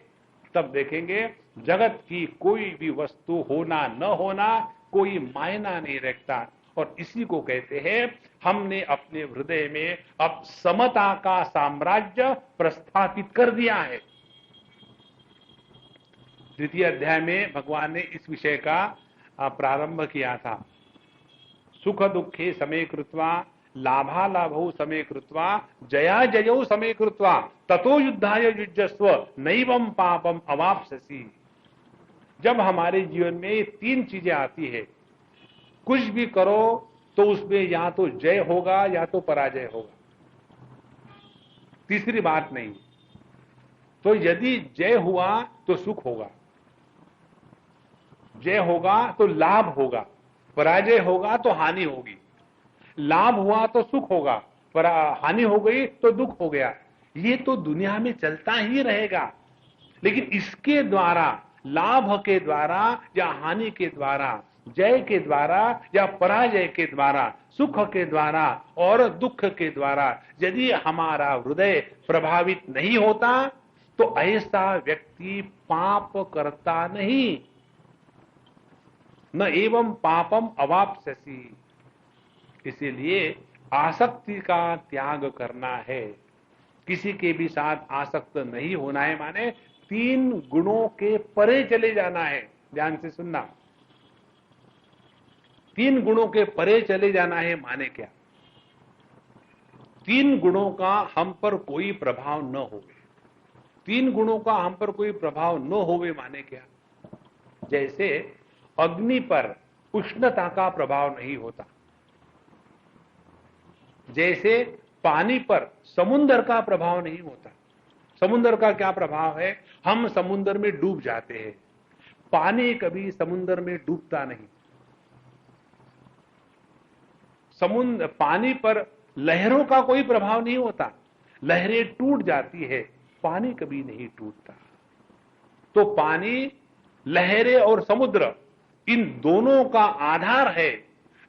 तब देखेंगे जगत की कोई भी वस्तु होना न होना कोई मायना नहीं रखता। और इसी को कहते हैं हमने अपने हृदय में अब समता का साम्राज्य प्रस्थापित कर दिया है। द्वितीय अध्याय में भगवान ने इस विषय का प्रारंभ किया था। सुख दुखे समे कृत्वा लाभालाभौ समे कृत्वा जया जयौ समे कृत्वा ततो युद्धाय युज्यस्व नैवं पापम अवाप्स्यसि। जब हमारे जीवन में तीन चीजें आती है, कुछ भी करो तो उसमें या तो जय होगा या तो पराजय होगा, तीसरी बात नहीं। तो यदि जय हुआ तो सुख होगा, जय होगा तो लाभ होगा, पराजय होगा तो हानि होगी। लाभ हुआ तो सुख होगा, पर हानि हो गई तो दुख हो गया। ये तो दुनिया में चलता ही रहेगा। लेकिन इसके द्वारा, लाभ के द्वारा या हानि के द्वारा, जय के द्वारा या पराजय के द्वारा, सुख के द्वारा और दुख के द्वारा यदि हमारा हृदय प्रभावित नहीं होता तो ऐसा व्यक्ति पाप करता नहीं। न एवं पापम अवाप्स्यसि। इसीलिए आसक्ति का त्याग करना है, किसी के भी साथ आसक्त नहीं होना है, माने तीन गुणों के परे चले जाना है। ध्यान से सुनना, तीन गुणों के परे चले जाना है माने क्या? तीन गुणों का हम पर कोई प्रभाव न होवे। तीन गुणों का हम पर कोई प्रभाव न होवे माने क्या? जैसे अग्नि पर उष्णता का प्रभाव नहीं होता, जैसे पानी पर समुद्र का प्रभाव नहीं होता। समुद्र का क्या प्रभाव है? हम समुद्र में डूब जाते हैं, पानी कभी समुद्र में डूबता नहीं। पानी पर लहरों का कोई प्रभाव नहीं होता, लहरें टूट जाती है, पानी कभी नहीं टूटता। तो पानी, लहरें और समुद्र इन दोनों का आधार है,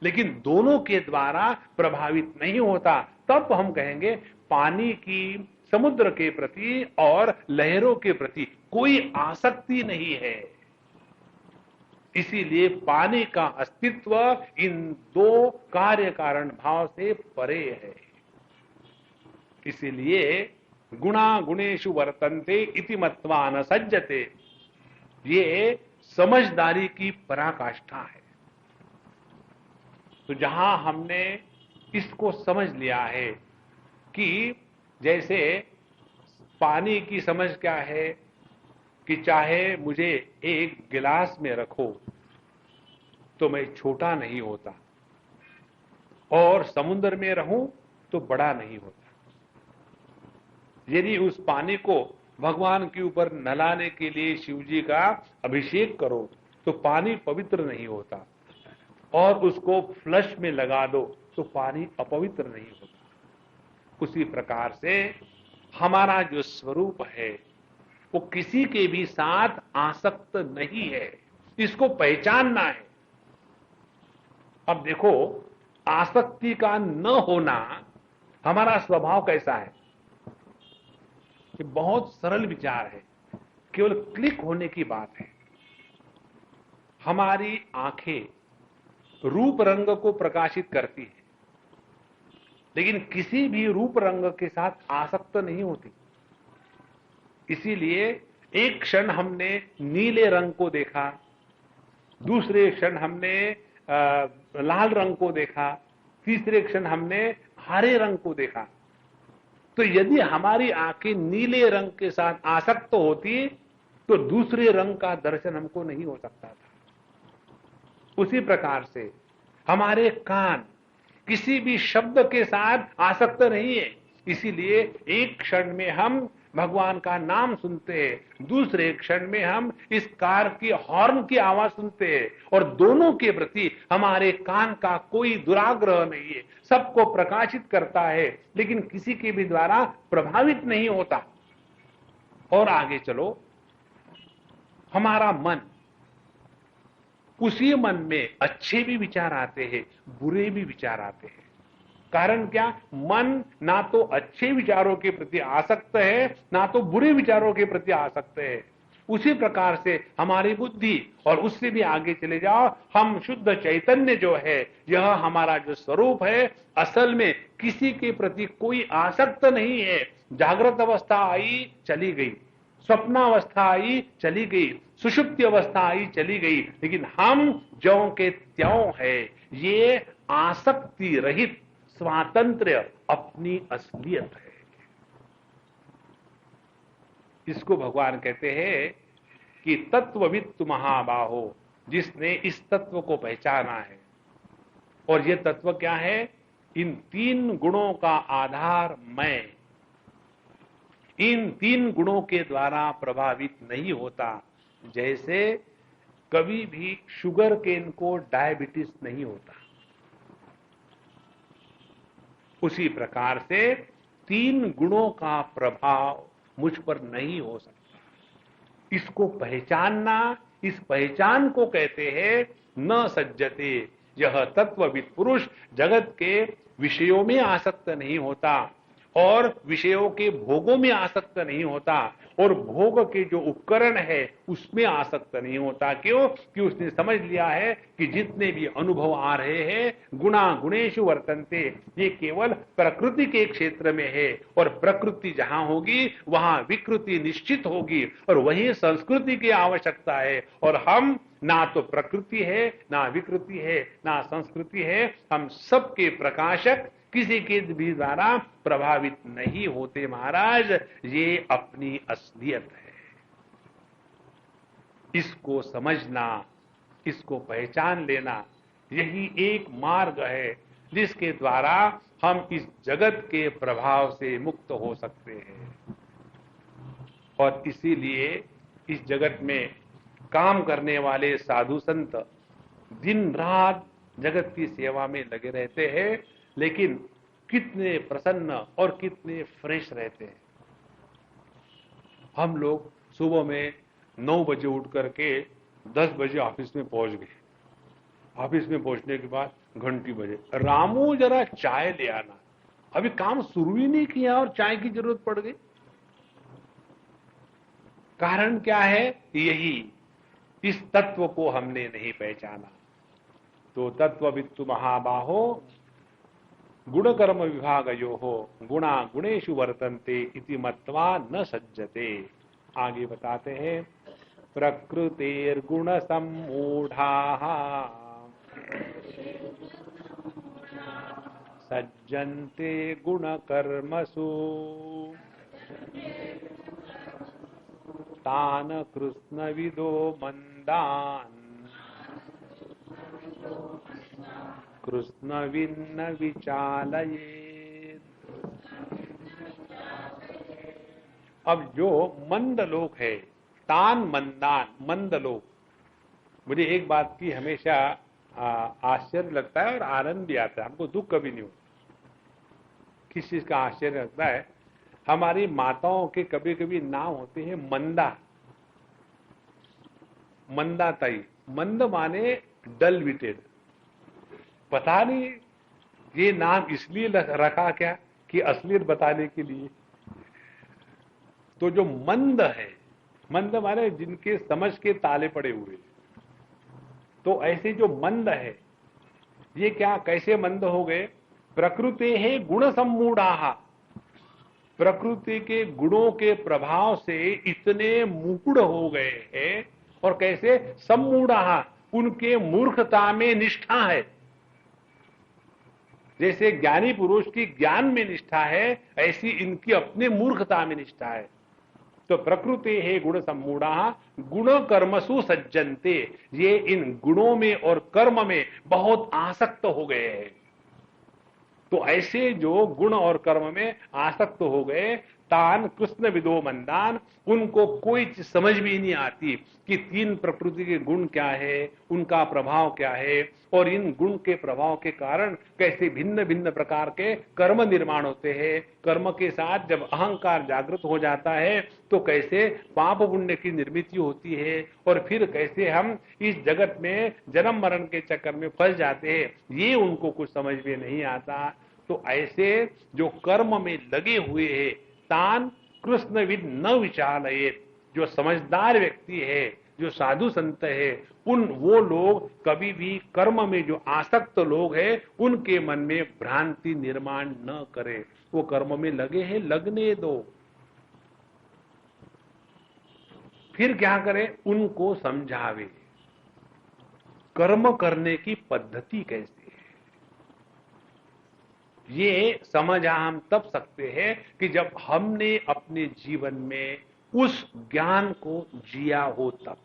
लेकिन दोनों के द्वारा प्रभावित नहीं होता। तब हम कहेंगे पानी की समुद्र के प्रति और लहरों के प्रति कोई आसक्ति नहीं है। इसीलिए पानी का अस्तित्व इन दो कार्य कारण भाव से परे है। इसीलिए गुणा गुणेषु वर्तन्ते इति मत्वा न सज्जते, ये समझदारी की पराकाष्ठा है। तो जहां हमने इसको समझ लिया है कि जैसे पानी की समझ क्या है कि चाहे मुझे एक गिलास में रखो तो मैं छोटा नहीं होता, और समुद्र में रहूं तो बड़ा नहीं होता। यदि उस पानी को भगवान के ऊपर नहलाने के लिए शिवजी का अभिषेक करो तो पानी पवित्र नहीं होता, और उसको फ्लश में लगा दो तो पानी अपवित्र नहीं होता। उसी प्रकार से हमारा जो स्वरूप है वो किसी के भी साथ आसक्त नहीं है, इसको पहचानना है। अब देखो, आसक्ति का न होना हमारा स्वभाव कैसा है? ये बहुत सरल विचार है, केवल क्लिक होने की बात है। हमारी आंखें रूप रंग को प्रकाशित करती है, लेकिन किसी भी रूप रंग के साथ आसक्त नहीं होती। इसीलिए एक क्षण हमने नीले रंग को देखा, दूसरे क्षण हमने लाल रंग को देखा, तीसरे क्षण हमने हरे रंग को देखा। तो यदि हमारी आंखें नीले रंग के साथ आसक्त होती तो दूसरे रंग का दर्शन हमको नहीं हो सकता था। उसी प्रकार से हमारे कान किसी भी शब्द के साथ आसक्त नहीं है। इसीलिए एक क्षण में हम भगवान का नाम सुनते हैं, दूसरे क्षण में हम इस कार की हॉर्न की आवाज सुनते हैं, और दोनों के प्रति हमारे कान का कोई दुराग्रह नहीं है। सबको प्रकाशित करता है, लेकिन किसी के भी द्वारा प्रभावित नहीं होता। और आगे चलो, हमारा मन, उसी मन में अच्छे भी विचार आते हैं, बुरे भी विचार आते हैं। कारण क्या? मन ना तो अच्छे विचारों के प्रति आसक्त है, ना तो बुरे विचारों के प्रति आसक्त है। उसी प्रकार से हमारी बुद्धि, और उससे भी आगे चले जाओ, हम शुद्ध चैतन्य जो है, यह हमारा जो स्वरूप है, असल में किसी के प्रति कोई आसक्त नहीं है। जागृत अवस्था आई, चली गई, स्वप्नावस्था आई, चली गई, सुषुप्ति अवस्था आई, चली गई, लेकिन हम ज्यों के त्यों है। ये आसक्ति रहित स्वातंत्र्य अपनी असलियत है। इसको भगवान कहते हैं कि तत्ववित्तु महाबाहो, जिसने इस तत्व को पहचाना है। और ये तत्व क्या है? इन तीन गुणों का आधार मैं, इन तीन गुणों के द्वारा प्रभावित नहीं होता। जैसे कभी भी शुगर केन को डायबिटीज नहीं होता, उसी प्रकार से तीन गुणों का प्रभाव मुझ पर नहीं हो सकता। इसको पहचानना, इस पहचान को कहते हैं न सज्जते। यह तत्वविद पुरुष जगत के विषयों में आसक्त नहीं होता, और विषयों के भोगों में आसक्त नहीं होता, और भोग के जो उपकरण है उसमें आसक्त नहीं होता। क्यों? कि उसने समझ लिया है कि जितने भी अनुभव आ रहे हैं, गुणा गुणेषु वर्तन्ते, ये केवल प्रकृति के क्षेत्र में है, और प्रकृति जहां होगी वहां विकृति निश्चित होगी, और वही संस्कृति की आवश्यकता है। और हम ना तो प्रकृति है, ना विकृति है, ना संस्कृति है, हम सबके प्रकाशक, किसी के भी द्वारा प्रभावित नहीं होते। महाराज, ये अपनी असलियत है। इसको समझना, इसको पहचान लेना, यही एक मार्ग है जिसके द्वारा हम इस जगत के प्रभाव से मुक्त हो सकते हैं। और इसीलिए इस जगत में काम करने वाले साधु संत दिन रात जगत की सेवा में लगे रहते हैं, लेकिन कितने प्रसन्न और कितने फ्रेश रहते हैं। हम लोग सुबह में 9 बजे उठ करके 10 बजे ऑफिस में पहुंच गए। ऑफिस में पहुंचने के बाद घंटी बजे, रामू जरा चाय ले आना। अभी काम शुरू ही नहीं किया और चाय की जरूरत पड़ गई। कारण क्या है? यही, इस तत्व को हमने नहीं पहचाना। तो तत्ववित्तु महाबाहो गुण कर्म विभागयोः गुणा गुणेषु वर्तन्ते इति मत्वा न सज्जते। आगे बताते हैं, प्रकृतेर्गुण सम्मूढ़ाः सज्जन्ते गुण कर्मसु तान कृष्णविदो मंदान् कृष्णविन्न विचालयेत्। अब जो मंद लोग है, तान मंदान, मंद लोग, मुझे एक बात की हमेशा आश्चर्य लगता है और आनंद भी आता है। हमको दुख कभी नहीं होता। किस चीज का आश्चर्य लगता है? हमारी माताओं के कभी कभी नाम होते हैं मंदा, मंदाताई। मंद माने डल विटेड। पता नहीं ये नाम इसलिए रखा क्या कि असलियत बताने के लिए। तो जो मंद है, मंद माने जिनके समझ के ताले पड़े हुए, तो ऐसे जो मंद है, ये क्या, कैसे मंद हो गए? प्रकृति है गुण सम्मूढ़ाः, प्रकृति के गुणों के प्रभाव से इतने मूढ़ हो गए हैं। और कैसे? सम्मूढ़ाः, उनके मूर्खता में निष्ठा है। जैसे ज्ञानी पुरुष की ज्ञान में निष्ठा है, ऐसी इनकी अपने मूर्खता में निष्ठा है। तो प्रकृति है गुण सम्मूढ़ाः गुण कर्मसु सज्जन्ते, ये इन गुणों में और कर्म में बहुत आसक्त हो गए हैं। तो ऐसे जो गुण और कर्म में आसक्त हो गए, तान कृष्ण विदो मंदान, उनको कोई चीज समझ भी नहीं आती कि तीन प्रकृति के गुण क्या है, उनका प्रभाव क्या है, और इन गुण के प्रभाव के कारण कैसे भिन्न भिन्न प्रकार के कर्म निर्माण होते हैं। कर्म के साथ जब अहंकार जागृत हो जाता है तो कैसे पाप पुण्य की निर्मित होती है, और फिर कैसे हम इस जगत में जन्म मरण के चक्कर में फंस जाते हैं, ये उनको कुछ समझ में नहीं आता। तो ऐसे जो कर्म में लगे हुए हैं, तान कृष्णविद न विचालयेत, जो समझदार व्यक्ति है, जो साधु संत है, उन वो लोग कभी भी कर्म में जो आसक्त लोग हैं उनके मन में भ्रांति निर्माण न करे। वो कर्म में लगे हैं, लगने दो। फिर क्या करें, उनको समझावे कर्म करने की पद्धति कैसी है। ये समझ हम तब सकते हैं कि जब हमने अपने जीवन में उस ज्ञान को जिया हो तब।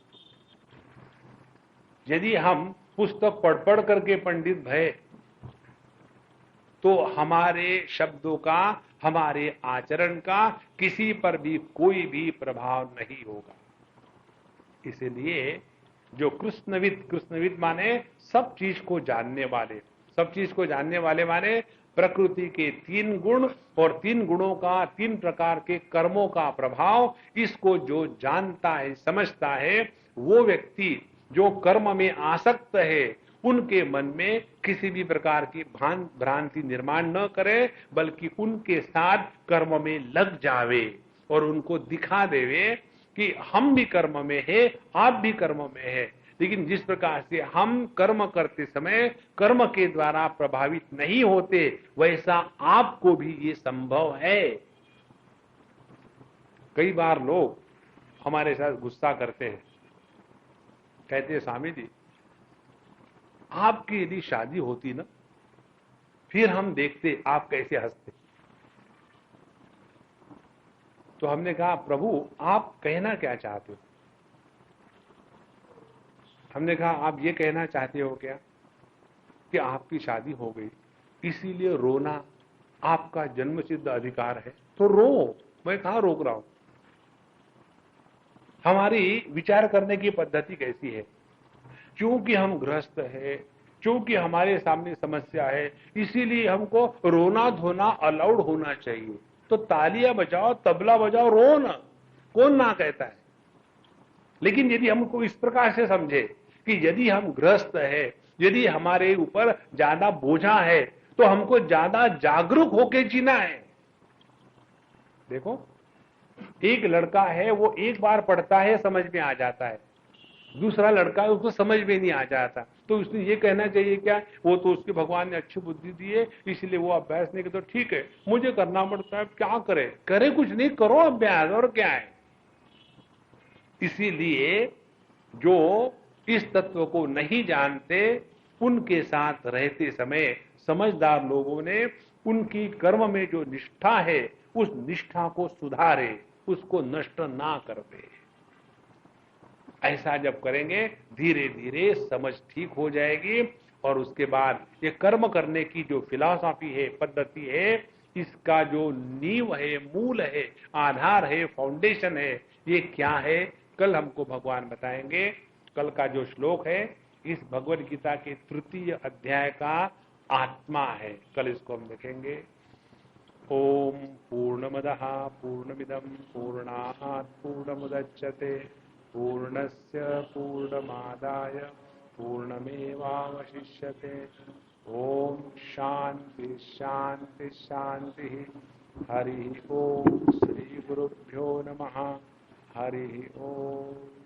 यदि हम पुस्तक पढ़ पढ़ करके पंडित भय तो हमारे शब्दों का, हमारे आचरण का किसी पर भी कोई भी प्रभाव नहीं होगा। इसलिए जो कृष्णविद माने सब चीज को जानने वाले, सब चीज को जानने वाले माने प्रकृति के तीन गुण और तीन गुणों का तीन प्रकार के कर्मों का प्रभाव, इसको जो जानता है, समझता है, वो व्यक्ति जो कर्म में आसक्त है उनके मन में किसी भी प्रकार की भ्रांति निर्माण न करे, बल्कि उनके साथ कर्म में लग जावे और उनको दिखा देवे कि हम भी कर्म में है, आप भी कर्म में है, लेकिन जिस प्रकार से हम कर्म करते समय कर्म के द्वारा प्रभावित नहीं होते, वैसा आपको भी ये संभव है। कई बार लोग हमारे साथ गुस्सा करते हैं, कहते हैं स्वामी जी आपकी यदि शादी होती ना, फिर हम देखते आप कैसे हंसते। तो हमने कहा प्रभु आप कहना क्या चाहते हो। हमने कहा आप ये कहना चाहते हो क्या कि आपकी शादी हो गई इसीलिए रोना आपका जन्मसिद्ध अधिकार है, तो रो, मैं कहां रोक रहा हूं। हमारी विचार करने की पद्धति कैसी है, क्योंकि हम ग्रस्त है, क्योंकि हमारे सामने समस्या है, इसीलिए हमको रोना धोना अलाउड होना चाहिए। तो तालियां बजाओ, तबला बजाओ, रो ना, कौन ना कहता है। लेकिन यदि हमको इस प्रकार से समझे कि यदि हम ग्रस्त है, यदि हमारे ऊपर ज्यादा बोझा है, तो हमको ज्यादा जागरूक होके जीना है। देखो एक लड़का है, वो एक बार पढ़ता है समझ में आ जाता है, दूसरा लड़का है उसको समझ में नहीं आ जाता, तो उसने ये कहना चाहिए क्या, वो तो उसके भगवान ने अच्छी बुद्धि दी है इसलिए वो अभ्यास नहीं करता, तो ठीक है मुझे करना पड़ता है, क्या करे, करे कुछ नहीं, करो अभ्यास, और क्या है। इसीलिए जो इस तत्व को नहीं जानते उनके साथ रहते समय समझदार लोगों ने उनकी कर्म में जो निष्ठा है उस निष्ठा को सुधारे, उसको नष्ट ना कर दे। ऐसा जब करेंगे धीरे धीरे समझ ठीक हो जाएगी, और उसके बाद ये कर्म करने की जो फिलॉसफी है, पद्धति है, इसका जो नींव है, मूल है, आधार है, फाउंडेशन है, ये क्या है, कल हमको भगवान बताएंगे। कल का जो श्लोक है इस भगवद गीता के तृतीय अध्याय का आत्मा है, कल इसको हम देखेंगे। ओम पूर्णमदः पूर्णमिदं पूर्णात् पूर्णमुदच्यते पूर्णस्य पूर्णमादाय पूर्णमेवावशिष्यते। ओम शांति शांति शांति। हरि ओम। श्री गुरुभ्यो नमः। हरि ओम।